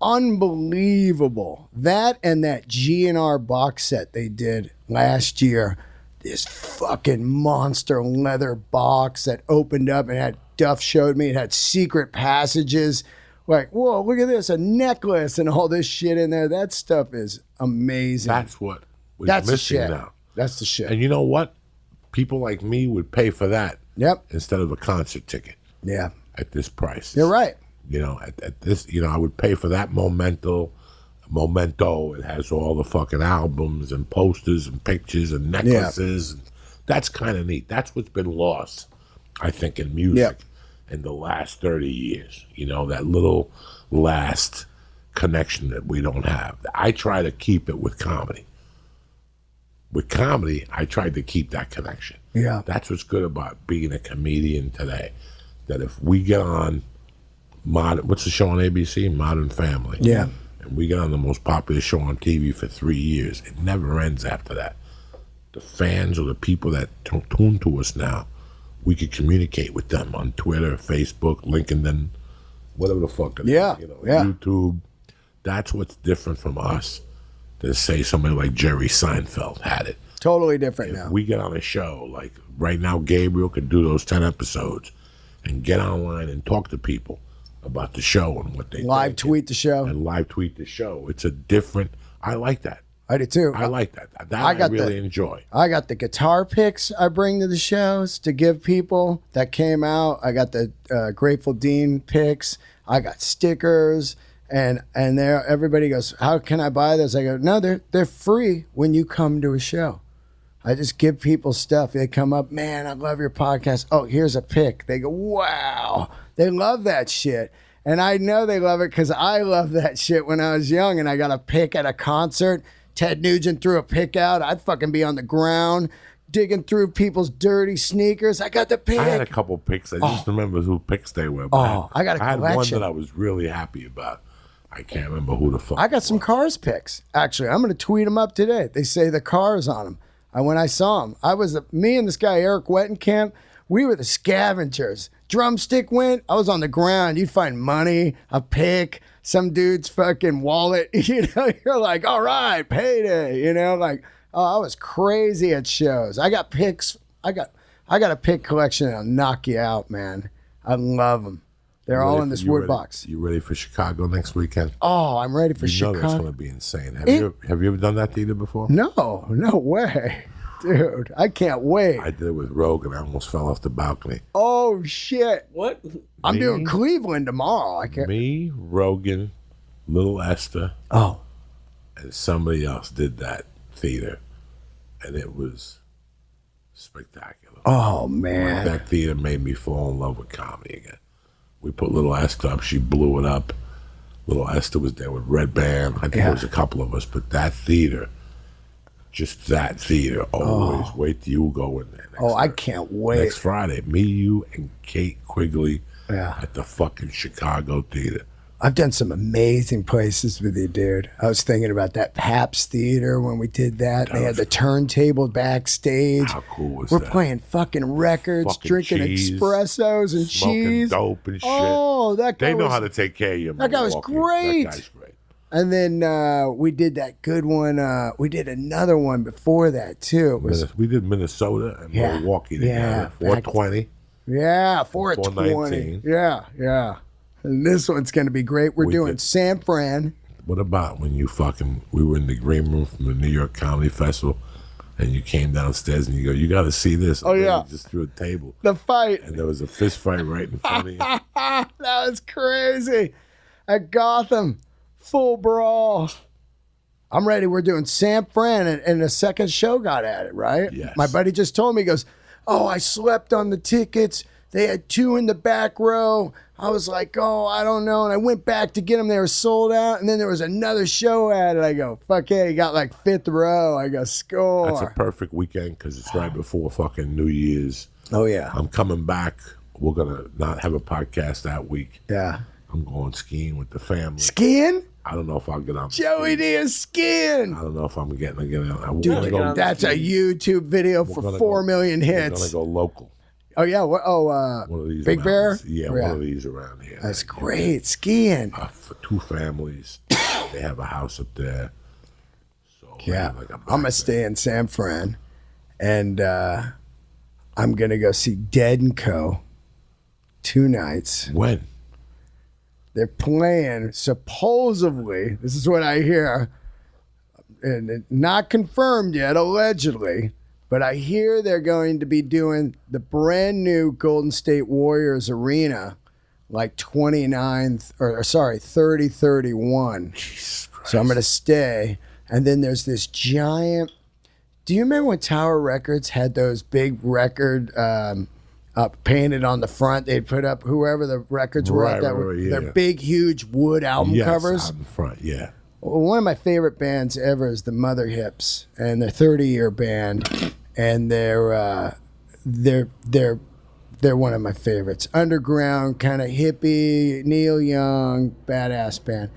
Unbelievable. That and that G&R box set they did last year. This fucking monster leather box that opened up and had Duff showed me. It had secret passages. Like, whoa, look at this, a necklace and all this shit in there. That stuff is amazing. That's what was That's the missing shit. now. That's the shit. And you know what? People like me would pay for that Yep. instead of a concert ticket Yeah. at this price. You're right. You know, at this, you know, I would pay for that Memento. It has all the fucking albums and posters and pictures and necklaces. That's kind of neat. That's what's been lost, I think, in music in the last 30 years. You know, that little last connection that we don't have. I try to keep it with comedy. With comedy, I tried to keep that connection. Yeah. That's what's good about being a comedian today. That if we get on what's the show on ABC? Modern Family. Yeah. And we get on the most popular show on TV for 3 years. It never ends after that. The fans or the people that tune to us now, we could communicate with them on Twitter, Facebook, LinkedIn, whatever the fuck it is. Yeah, You know, yeah. YouTube. That's what's different from us. To say somebody like Jerry Seinfeld had it. Totally different If now. we get on a show, like right now, Gabriel could do those 10 episodes and get online and talk to people about the show and what they Live think tweet the show. and live tweet the show. It's a different. I like that. I do too. I like that. That I I got really the- enjoy. I got the guitar picks I bring to the shows to give people that came out. I got the Grateful Dean picks. I got stickers, and there everybody goes, "How can I buy this?" I go, "No, they're free when you come to a show." I just give people stuff. They come up, "Man, I love your podcast. Oh, here's a pick." They go, "Wow." They love that shit. And I know they love it because I love that shit when I was young and I got a pick at a concert. Ted Nugent threw a pick out. I'd fucking be on the ground digging through people's dirty sneakers. I got the pick. I had a couple picks. I just remember who picks they were. but I got a I had one collection. that I was really happy about. I can't remember who the fuck. I got some it was. Cars picks. Actually, I'm going to tweet them up today. They say the Cars on them. When I saw them, me and this guy Eric Wettenkamp, we were the scavengers. drumstick went, I was on the ground. You'd find money, a pick, some dude's fucking wallet. You know, you're like, all right, payday. You know, like, oh, I was crazy at shows. I got picks. I got a pick collection that'll knock you out, man. I love them. They're all in this wood box. You ready for Chicago next weekend? Oh, I'm ready for Chicago. You know that's going to be insane. Have you ever done that theater before? No way. Dude, I can't wait. I did it with Rogan. I almost fell off the balcony. Oh, shit. What? I'm doing Cleveland tomorrow. I can't. Me, Rogan, Little Esther, and somebody else did that theater, and it was spectacular. Oh, man. That theater made me fall in love with comedy again. We put Little Esther up. She blew it up. Little Esther was there with Red Band. I think there was a couple of us, but that theater, just that theater, always. Wait till you go in there. I can't wait. Next Friday, me, you, and Kate Quigley at the fucking Chicago theater. I've done some amazing places with you, dude. I was thinking about that Pabst Theater when we did that. They had the turntable backstage. How cool was We're that? playing fucking records, drinking espressos and smoking cheese. Dope and shit. Oh, that guy They know how to take care of you. That guy was great. That guy's great. And then we did that good one. We did another one before that, too. We did Minnesota and Milwaukee together. 420. Yeah, 420. 419. Yeah. And this one's going to be great. We're doing San Fran. What about when we were in the green room from the New York Comedy Festival, and you came downstairs and you go, you got to see this. Oh, yeah. Just threw a table. The fight. And there was a fist fight right in front of you. That was crazy. At Gotham, full brawl. I'm ready. We're doing San Fran, and the second show got at it, right? Yes. My buddy just told me, he goes, oh, I slept on the tickets. They had 2 in the back row. I was like, oh, I don't know. And I went back to get them. They were sold out. And then there was another show at it. I go, fuck yeah, you got like 5th row. I go, score. That's a perfect weekend because it's right before fucking New Year's. Oh, yeah. I'm coming back. We're going to not have a podcast that week. Yeah. I'm going skiing with the family. Skiing? I don't know if I'll get on. Joey D is skiing. I don't know if I'm getting on. Dude, that's a YouTube video for 4 million hits. We're going to go local. Oh, yeah. One of these Big Bear? Yeah, one of these around here. That's great. Skiing. For 2 families. They have a house up there. So yeah. I'm going to stay in San Fran. And I'm going to go see Dead & Co. 2 nights. When? They're playing, supposedly, this is what I hear, and not confirmed yet, allegedly, but I hear they're going to be doing the brand new Golden State Warriors arena like 3031. So I'm going to stay. And then there's this giant, do you remember when Tower Records had those big record painted on the front? They'd put up whoever the records were up that were their big, huge wood album covers. Out in front, yeah. Well, one of my favorite bands ever is the Mother Hips, and their 30-year band, and they're one of my favorites. Underground, kind of hippie, Neil Young, badass band.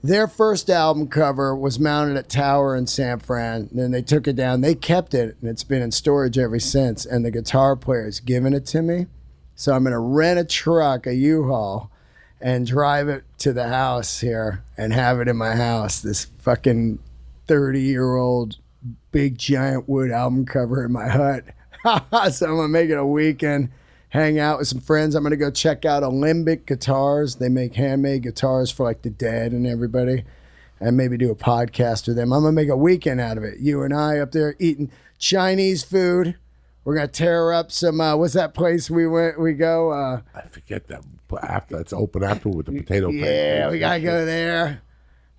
Their first album cover was mounted at Tower in San Fran. And then they took it down. They kept it, and it's been in storage ever since. And the guitar player's given it to me. So I'm going to rent a truck, a U-Haul, and drive it to the house here and have it in my house. This fucking 30-year-old big giant wood album cover in my hut. So I'm going to make it a weekend. Hang out with some friends. I'm going to go check out Alembic Guitars. They make handmade guitars for like the Dead and everybody. And maybe do a podcast with them. I'm going to make a weekend out of it. You and I up there eating Chinese food. We're going to tear up some, what's that place we go? I forget that. That's open after with the potato pancakes. Yeah, we got to go there.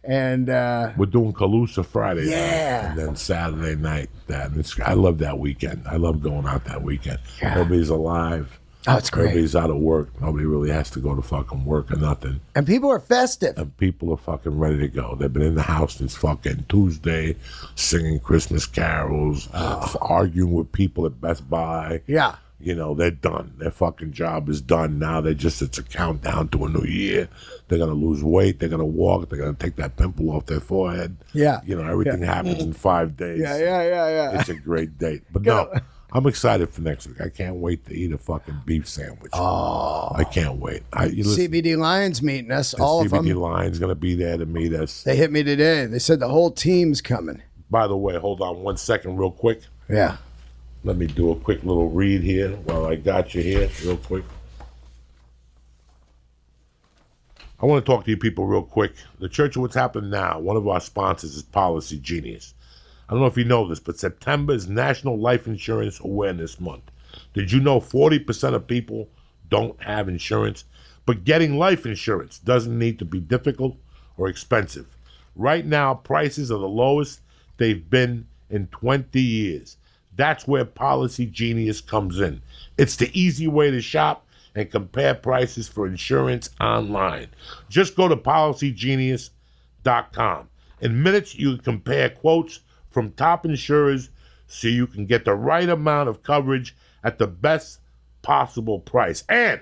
And we're doing Calusa Friday yeah. night, and then Saturday night. I love that weekend. I love going out that weekend. Yeah. Nobody's alive. Oh, it's great. Nobody's out of work. Nobody really has to go to fucking work or nothing. And people are festive. And people are fucking ready to go. They've been in the house since fucking Tuesday, singing Christmas carols, arguing with people at Best Buy. Yeah. You know, they're done. Their fucking job is done now. It's a countdown to a new year. They're going to lose weight. They're going to walk. They're going to take that pimple off their forehead. Yeah. You know, everything happens in 5 days. Yeah. It's a great date. But no, I'm excited for next week. I can't wait to eat a fucking beef sandwich. Oh, I can't wait. CBD Lions meeting us, all of them. CBD Lion's going to be there to meet us. They hit me today. They said the whole team's coming. By the way, hold on 1 second real quick. Yeah. Let me do a quick little read here while I got you here real quick. I want to talk to you people real quick. The Church of What's Happening Now, one of our sponsors is Policy Genius. I don't know if you know this, but September is National Life Insurance Awareness Month. Did you know 40% of people don't have insurance? But getting life insurance doesn't need to be difficult or expensive. Right now, prices are the lowest they've been in 20 years. That's where Policy Genius comes in. It's the easy way to shop and compare prices for insurance online. Just go to policygenius.com. In minutes, you can compare quotes from top insurers so you can get the right amount of coverage at the best possible price. And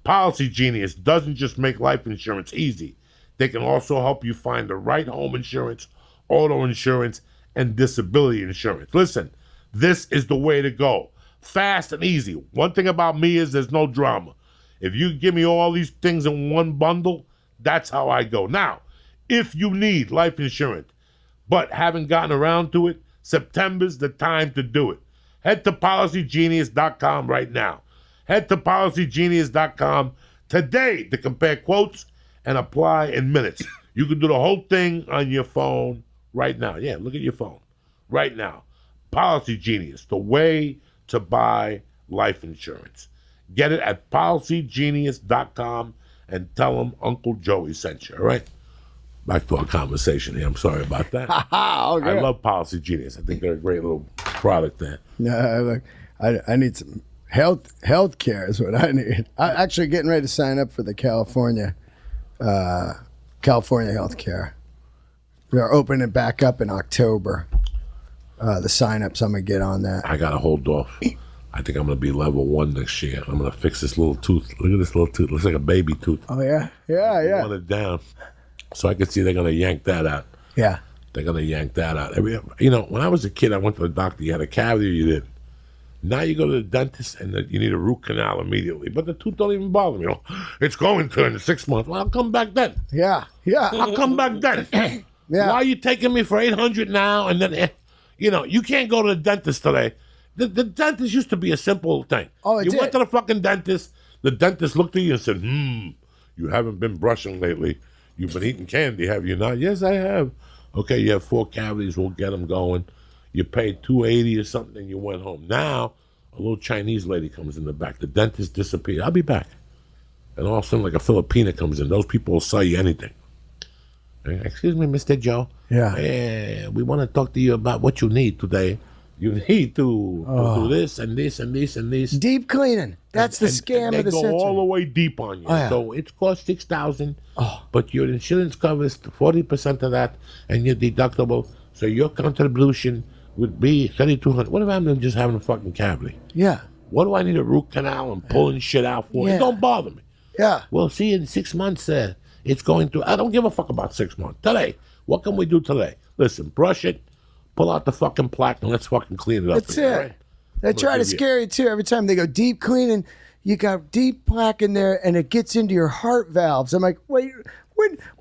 Policy Genius doesn't just make life insurance easy. They can also help you find the right home insurance, auto insurance, and disability insurance. Listen, this is the way to go. Fast and easy. One thing about me is there's no drama. If you give me all these things in one bundle, that's how I go. Now, if you need life insurance, but haven't gotten around to it, September's the time to do it. Head to policygenius.com right now. Head to policygenius.com today to compare quotes and apply in minutes. You can do the whole thing on your phone right now. Yeah, look at your phone right now. Policy Genius, the way to buy life insurance. Get it at policygenius.com and tell them Uncle Joey sent you, all right? Back to our conversation here. I'm sorry about that. Okay. I love Policy Genius. I think they're a great little product there. No, look, I need some health care is what I need. I'm actually getting ready to sign up for the California health care. They're opening it back up in October. The sign-ups, I'm going to get on that. I got to hold off. I think I'm going to be level 1 next year. I'm going to fix this little tooth. Look at this little tooth. Looks like a baby tooth. Oh, yeah? Yeah. I want it down. So I can see they're going to yank that out. Yeah. They're going to yank that out. When I was a kid, I went to the doctor. You had a cavity or you didn't. Now you go to the dentist and you need a root canal immediately. But the tooth don't even bother me. It's going to in 6 months. Well, I'll come back then. Yeah. I'll come back then. Yeah. Why are you taking me for $800 now? And then, you can't go to the dentist today. The dentist used to be a simple thing. Oh, it You did. went to the fucking dentist. The dentist looked at you and said, you haven't been brushing lately. You've been eating candy, have you not? Yes, I have. Okay, you have 4 cavities. We'll get them going. You paid $280 or something and you went home. Now, a little Chinese lady comes in the back. The dentist disappeared. I'll be back. And all of a sudden, like a Filipina comes in. Those people will sell you anything. Excuse me, Mr. Joe. Yeah. We want to talk to you about what you need today. You need to do this and this and this and this. Deep cleaning. That's the scam and of the they go century. all the way deep on you. Oh, yeah. So it costs $6,000, but your insurance covers 40% of that, and your deductible. So your contribution would be $3,200. What if I'm just having a fucking cavity? Yeah. What do I need a root canal and pulling shit out for? Yeah. It don't bother me. Yeah. Well, see, in 6 months, it's going to. I don't give a fuck about 6 months. Today, what can we do today? Listen, brush it, pull out the fucking plaque, and let's fucking clean it up. That's it. Right? They try to scare you too. Every time they go deep cleaning, you got deep plaque in there, and it gets into your heart valves. I'm like, wait,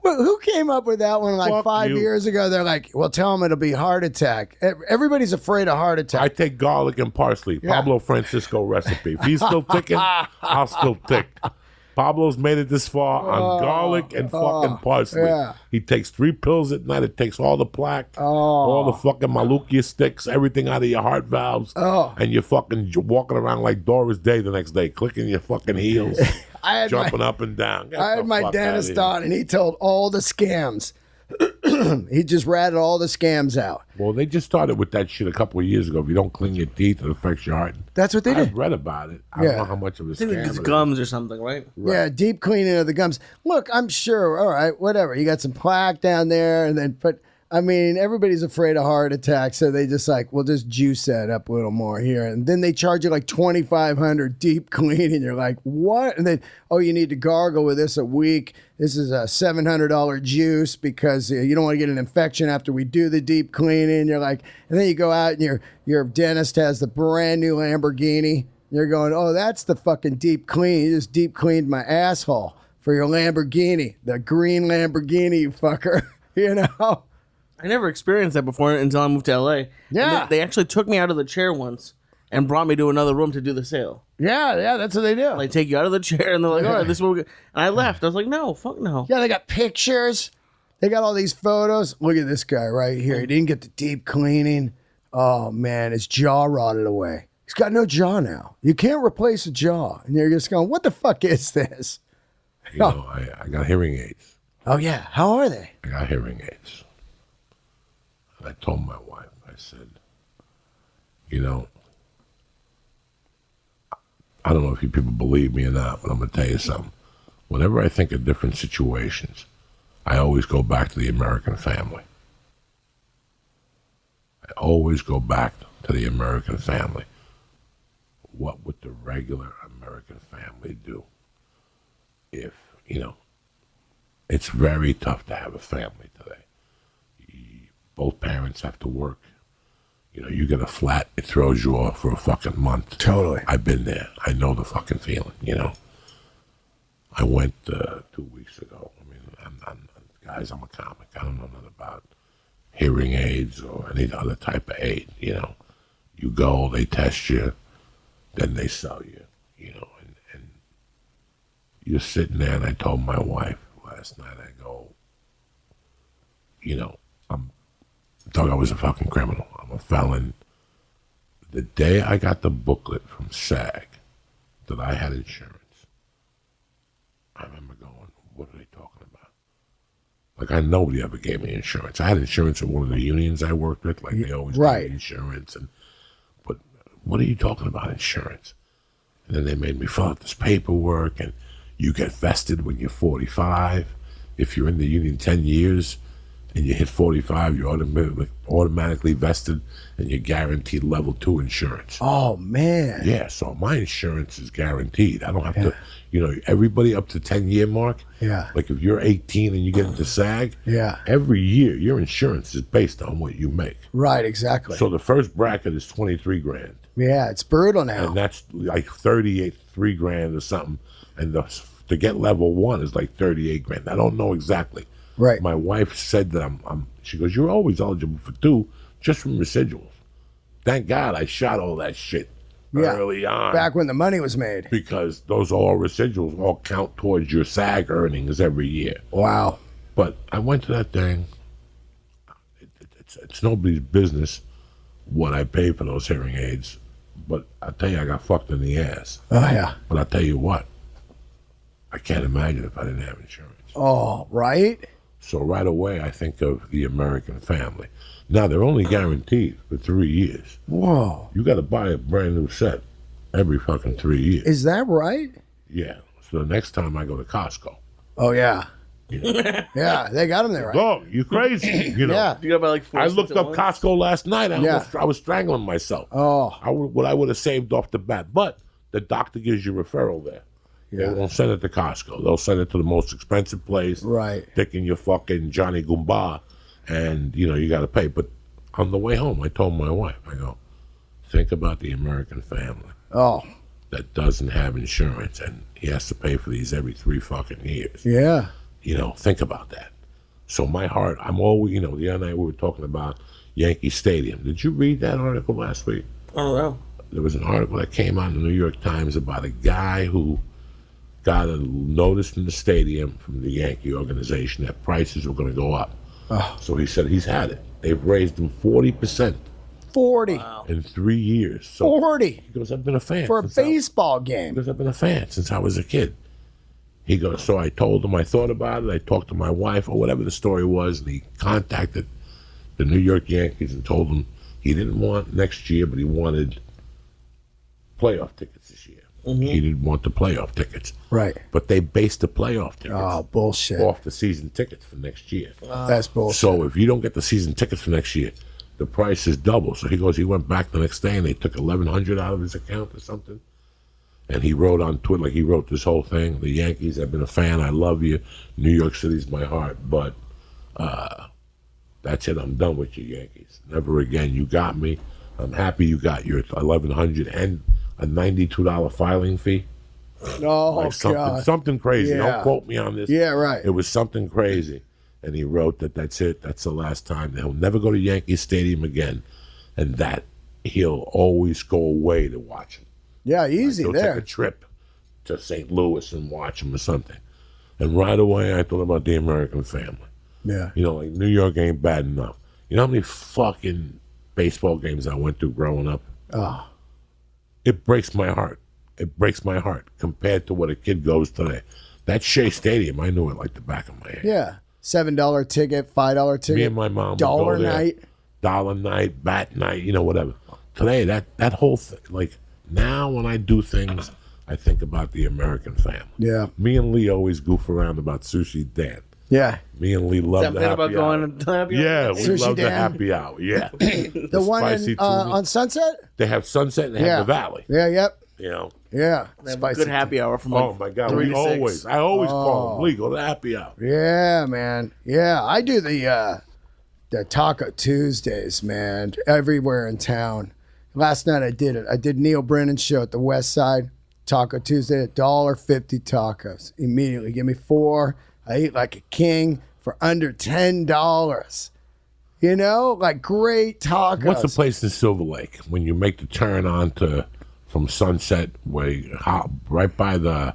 who came up with that one like Fuck 5 you. years ago? They're like, well, tell them it'll be heart attack. Everybody's afraid of heart attack. I take garlic and parsley. Yeah. Pablo Francisco recipe. If he's still ticking, I'll still tick. Pablo's made it this far on garlic and fucking parsley. yeah. He takes 3 pills at night. It takes all the plaque, all the fucking malukia sticks, everything out of your heart valves. And you're fucking walking around like Doris Day the next day, clicking your fucking heels, jumping up and down. Get I the had my fuck dentist outta here. on, and he told all the scams. He just ratted all the scams out. Well, they just started with that shit a couple of years ago. If you don't clean your teeth, it affects your heart. That's what they I've did. read about it. I don't know how much of a I think scam it's it is. gums or something, right? Yeah, deep cleaning of the gums. Look, I'm sure. All right, whatever. You got some plaque down there, and then but I mean, everybody's afraid of heart attacks, so they just like, we'll just juice that up a little more here. And then they charge you like $2,500 deep clean, and you're like, what? And then, oh, you need to gargle with this a week. This is a $700 juice because you don't want to get an infection after we do the deep cleaning. You're like, and then you go out and your dentist has the brand new Lamborghini. You're going, oh, that's the fucking deep clean. You just deep cleaned my asshole for your Lamborghini, the green Lamborghini, you fucker. You know? I never experienced that before until I moved to LA. Yeah. And they actually took me out of the chair once and brought me to another room to do the sale. Yeah, that's what they do. They take you out of the chair and they're like, all right, this is what we're going to. And I left. I was like, no, fuck no. Yeah, they got pictures. They got all these photos. Look at this guy right here. He didn't get the deep cleaning. Oh, man, his jaw rotted away. He's got no jaw now. You can't replace a jaw. And you're just going, what the fuck is this? You know, I got hearing aids. Oh, yeah. How are they? I got hearing aids. And I told my wife, I said, you know, I don't know if you people believe me or not, but I'm going to tell you something. Whenever I think of different situations, I always go back to the American family. I always go back to the American family. What would the regular American family do if, you know, it's very tough to have a family today. Both parents have to work. You know, you get a flat, it throws you off for a fucking month. Totally. I've been there. I know the fucking feeling, you know. I went 2 weeks ago. I mean, guys, I'm a comic. I don't know nothing about hearing aids or any other type of aid, you know. You go, they test you, then they sell you, you know. And you're sitting there, and I told my wife last night, I go, you know, thought I was a fucking criminal. I'm a felon. The day I got the booklet from SAG that I had insurance, I remember going, what are they talking about? Like, nobody ever gave me insurance. I had insurance at one of the unions I worked with. Like, they always gave me insurance. But what are you talking about, insurance? And then they made me fill out this paperwork, and you get vested when you're 45. If you're in the union 10 years, and you hit 45, you're automatically vested, and you're guaranteed level 2 insurance. Oh, man. Yeah, so my insurance is guaranteed. I don't have to, you know, everybody up to 10-year mark. Yeah. Like if you're 18 and you get into SAG, every year your insurance is based on what you make. Right, exactly. So the first bracket is 23 grand. Yeah, it's brutal now. And that's like 3 grand or something. And to get level 1 is like 38 grand. I don't know exactly. Right. My wife said that she goes, you're always eligible for 2 just from residuals. Thank God I shot all that shit early on. Back when the money was made. Because those all residuals all count towards your SAG earnings every year. Wow. But I went to that thing. It's nobody's business what I pay for those hearing aids. But I tell you, I got fucked in the ass. Oh, yeah. But I tell you what, I can't imagine if I didn't have insurance. Oh, right? So right away, I think of the American family. Now, they're only guaranteed for 3 years. Whoa. You got to buy a brand new set every fucking 3 years. Is that right? Yeah. So the next time I go to Costco. Oh, yeah. You know, Yeah, they got them there, right? dog, you crazy. You know. Yeah. You got about like 4 I looked up Costco last night. I was strangling myself. Oh. What I would have saved off the bat. But the doctor gives you referral there. Yeah. They won't send it to Costco. They'll send it to the most expensive place. Right. Picking your fucking Johnny Goomba. And, you know, you got to pay. But on the way home, I told my wife, I go, think about the American family. Oh. That doesn't have insurance. And he has to pay for these every 3 fucking years. Yeah. You know, think about that. So my heart, I'm always, you know, the other night we were talking about Yankee Stadium. Did you read that article last week? Oh, no. There was an article that came out in the New York Times about a guy who got a notice from the stadium from the Yankee organization that prices were going to go up. Oh. So he said he's had it. They've raised him 40% 40. in 3 years. So 40. he goes, I've been a fan. For a baseball game. Because I've been a fan since I was a kid. He goes, so I told him, I thought about it, I talked to my wife, or whatever the story was, and he contacted the New York Yankees and told them he didn't want next year, but he wanted playoff tickets this year. He didn't want the playoff tickets. Right. But they based the playoff tickets Oh, bullshit. off the season tickets for next year. That's bullshit. So if you don't get the season tickets for next year, the price is double. So he went back the next day and they took $1,100 out of his account or something. And he wrote on Twitter, like he wrote this whole thing. The Yankees, I've been a fan. I love you. New York City's my heart. But that's it. I'm done with you, Yankees. Never again. You got me. I'm happy you got your $1,100 and a $92 filing fee. Oh, Like God. something crazy. Yeah. Don't quote me on this. Yeah, right. It was something crazy. And he wrote that that's it. That's the last time. He'll never go to Yankee Stadium again. And that he'll always go away to watch him. Yeah, easy He'll there. take a trip to St. Louis and watch him or something. And right away, I thought about the American family. Yeah. You know, like New York ain't bad enough. You know how many fucking baseball games I went to growing up? Oh. It breaks my heart. It breaks my heart compared to what a kid goes today. That Shea Stadium, I knew it like the back of my head. Yeah. $7 ticket, $5 ticket. Me and my mom would dollar go there. night. Dollar night, bat night, you know, whatever. Today, that whole thing, like now when I do things, I think about the American family. Yeah. Me and Lee always goof around about Sushi Dan. Yeah. Me and Lee love the Something happy about hour. going to happy hour? Yeah, we Sushi love the Dan. happy hour. Yeah. The one spicy in, tuna. on Sunset? They have Sunset and they Yeah. have the Valley. Yeah, yep. You know. Yeah. They have a good happy hour from Oh like my God! 3 We to 6. always, I always call him. Lee, go to the happy hour. Yeah, man. Yeah, I do the Taco Tuesdays, man, everywhere in town. Last night I did it. I did Neil Brennan's show at the West Side. Taco Tuesday, $1.50 tacos. Immediately, give me 4. I eat like a king for under $10. You know, like great tacos. What's the place in Silver Lake when you make the turn onto from Sunset way right by the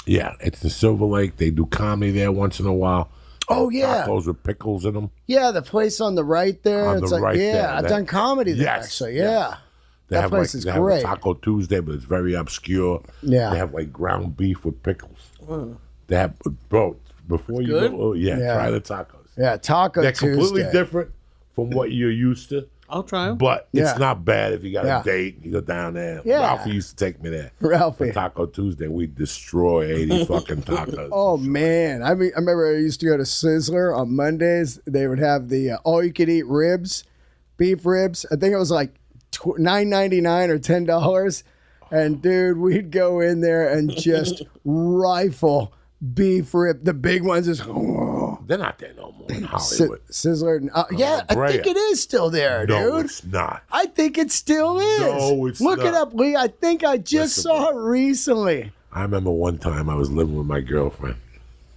yeah, it's in Silver Lake. They do comedy there once in a while. Oh yeah, Tacos with pickles in them. yeah. The place on the right there. On it's the like, right yeah, there, I've that- done comedy there Yes, actually. yes. Yeah, They that have place like is they great. have a Taco Tuesday, but it's very obscure. Yeah. They have like ground beef with pickles. They have before you good? go. Oh yeah, Yeah. try the tacos. Yeah, Taco They're Tuesday. completely different from what you're used to. I'll try them. But Yeah. it's not bad if you got Yeah. a date. You go down there. Yeah. Ralphie used to take me there. Ralphie. For Taco Tuesday, we destroy 80 fucking tacos. Oh man, I remember I used to go to Sizzler on Mondays. They would have the all-you-can-eat ribs, beef ribs. I think it was like $9.99 or $10. And dude, we'd go in there and just rifle beef rib. The big ones is They're not there no more in Hollywood. Sizzler. Yeah, I Brea. think it is still there, No, dude. it's not. I think it still is. No, it's Look it not. up, Lee. I think I just Listen, saw it recently. I remember one time I was living with my girlfriend.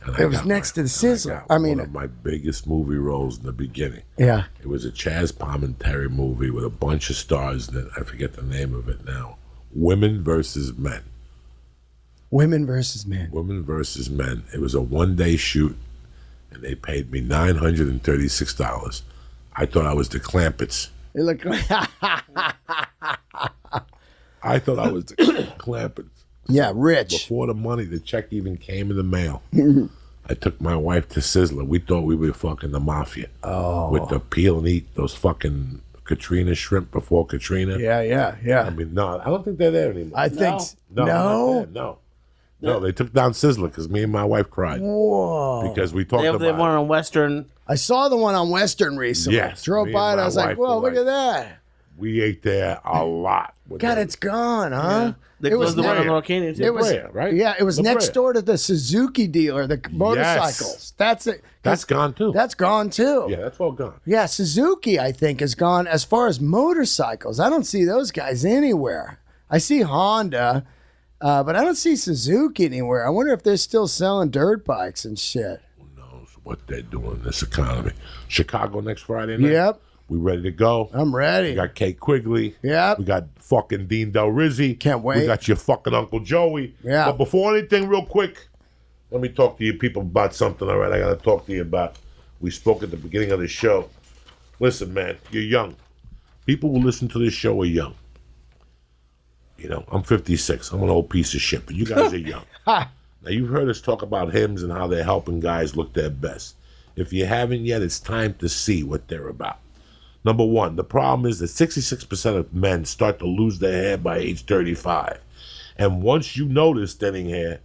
And I It was got next to the I Sizzler. got I mean- one of my biggest movie roles in the beginning. Yeah. It was a Chaz Palminteri movie with a bunch of stars in it. I forget the name of it now. Women versus Men. Women versus men. Women versus Men. It was a one-day shoot, and they paid me $936. I thought I was the Clampetts. It looked I thought I was the Clampetts. yeah, rich. Before the money, the check even came in the mail. I took my wife to Sizzler. We thought we were fucking the mafia. Oh. With the peel and eat, those fucking Katrina shrimp before Katrina. Yeah, yeah, yeah. I mean, no, I don't think they're there anymore. I think No, no. not there, no. No, they took down Sizzler because me and my wife cried. Whoa! Because we talked They have about one it. on Western. I saw the one on Western recently. Yes, Drove me by and and I my was like, wife "Whoa, were look at that! We ate there a lot. with God, them. it's gone, huh?" They It was closed the one on Brea. Little Canyon too. It was Brea, right? Yeah, it was La next Brea. door to the Suzuki dealer, the motorcycles. That's it. That's gone too. That's gone too. Yeah, that's all gone. Yeah, Suzuki, I think, has gone as far as motorcycles. I don't see those guys anywhere. I see Honda, but I don't see Suzuki anywhere. I wonder if they're still selling dirt bikes and shit. Who knows what they're doing in this economy? Chicago next Friday night. Yep, We ready to go. I'm ready. We got Kate Quigley. Yep. We got fucking Dean Del Rizzi. Can't wait. We got your fucking Uncle Joey. Yeah. But before anything, real quick, let me talk to you people about something, all right? I got to talk to you about. We spoke at the beginning of the show. Listen, man, you're young. People who listen to this show are young. You know, I'm 56. I'm an old piece of shit, but you guys are young. Ha. Now, you've heard us talk about hymns and how they're helping guys look their best. If you haven't yet, it's time to see what they're about. Number one, the problem is that 66% of men start to lose their hair by age 35. And once you notice thinning hair,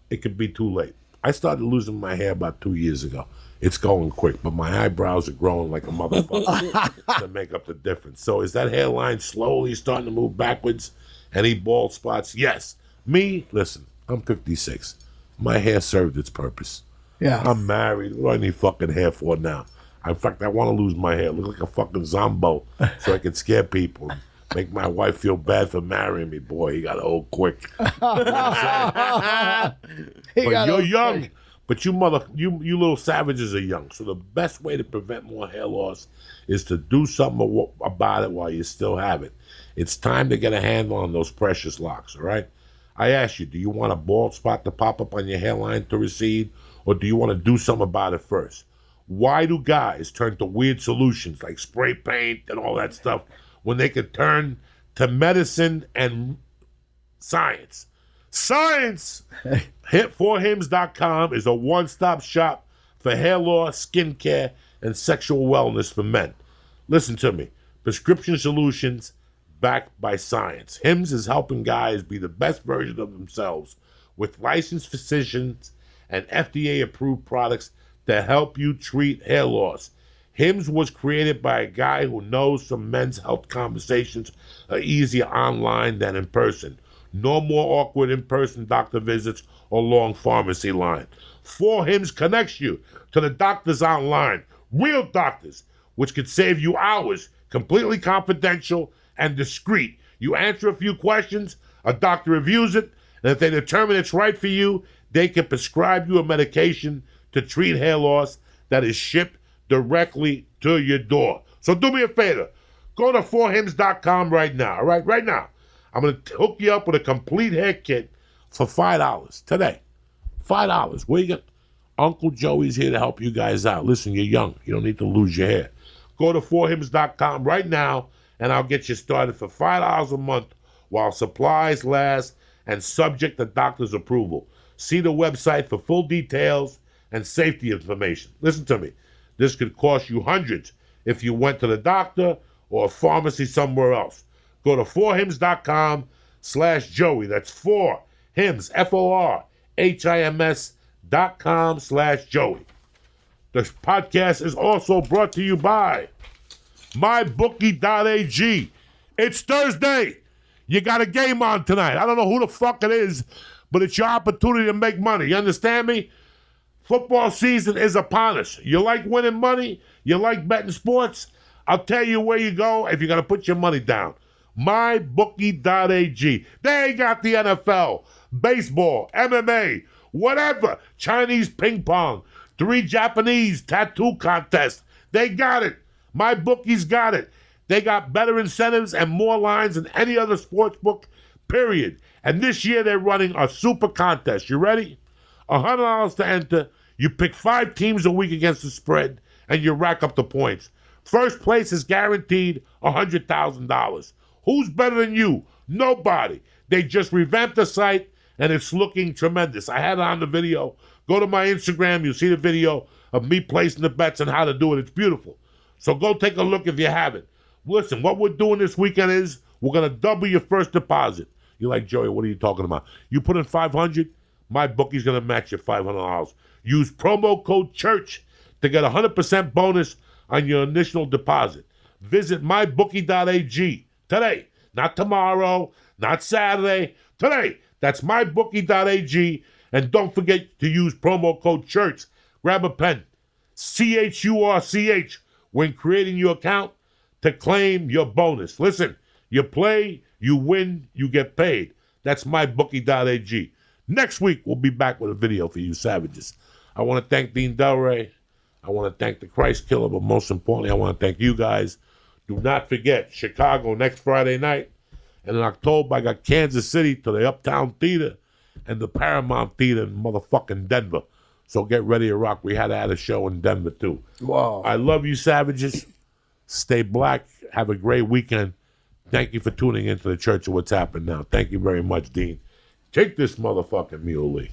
it could be too late. I started losing my hair about 2 years ago. It's going quick, but my eyebrows are growing like a motherfucker to make up the difference. So is that hairline slowly starting to move backwards? Any bald spots? Yes. Me, listen, I'm 56. My hair served its purpose. Yeah. I'm married. What do I need fucking hair for now? In fact, I want to lose my hair. Look like a fucking zombo so I can scare people. Make my wife feel bad for marrying me. Boy, he got old quick. You know what I'm saying? But you're young. But you little savages are young. So the best way to prevent more hair loss is to do something about it while you still have it. It's time to get a handle on those precious locks, all right? I ask you, do you want a bald spot to pop up on your hairline to recede, or do you want to do something about it first? Why do guys turn to weird solutions like spray paint and all that stuff when they could turn to medicine and science? Science! ForHims.com is a one-stop shop for hair loss, skincare, and sexual wellness for men. Listen to me. Prescription solutions backed by science. Hims is helping guys be the best version of themselves with licensed physicians and FDA-approved products that help you treat hair loss. Hims was created by a guy who knows some men's health conversations are easier online than in person. No more awkward in-person doctor visits or long pharmacy line. ForHims connects you to the doctors online, real doctors, which could save you hours, completely confidential and discreet. You answer a few questions, a doctor reviews it, and if they determine it's right for you, they can prescribe you a medication to treat hair loss that is shipped directly to your door. So do me a favor. Go to forhims.com right now, all right? Right now. I'm going to hook you up with a complete hair kit for $5 today. $5. Where you get? Uncle Joey's here to help you guys out. Listen, you're young. You don't need to lose your hair. Go to forhims.com right now, and I'll get you started for $5 a month while supplies last and subject to doctor's approval. See the website for full details and safety information. Listen to me. This could cost you hundreds if you went to the doctor or a pharmacy somewhere else. Go to forhims.com/Joey. That's ForHims, ForHims.com/Joey. This podcast is also brought to you by MyBookie.ag. It's Thursday. You got a game on tonight. I don't know who the fuck it is, but it's your opportunity to make money. You understand me? Football season is upon us. You like winning money? You like betting sports? I'll tell you where you go if you're going to put your money down. MyBookie.ag. They got the NFL, baseball, MMA, whatever. Chinese ping pong, 3 Japanese tattoo contests. They got it. MyBookie's got it. They got better incentives and more lines than any other sports book, period. And this year they're running a super contest. You ready? $100 to enter. You pick 5 teams a week against the spread, and you rack up the points. First place is guaranteed $100,000. Who's better than you? Nobody. They just revamped the site, and it's looking tremendous. I had it on the video. Go to my Instagram. You'll see the video of me placing the bets and how to do it. It's beautiful. So go take a look if you haven't. Listen, what we're doing this weekend is we're going to double your first deposit. You're like, Joey, what are you talking about? You put in $500, my bookie's going to match you $500. Use promo code CHURCH to get 100% bonus on your initial deposit. Visit mybookie.ag today. Not tomorrow, not Saturday, today. That's mybookie.ag. And don't forget to use promo code CHURCH. Grab a pen. CHURCH when creating your account to claim your bonus. Listen, you play, you win, you get paid. That's mybookie.ag. Next week, we'll be back with a video for you savages. I want to thank Dean Delray. I want to thank the Christ Killer, but most importantly, I want to thank you guys. Do not forget, Chicago next Friday night. And in October, I got Kansas City to the Uptown Theater and the Paramount Theater in motherfucking Denver. So get ready to rock. We had to add a show in Denver, too. Wow. I love you, savages. Stay black. Have a great weekend. Thank you for tuning into the Church of What's Happened Now. Thank you very much, Dean. Take this motherfucking muley.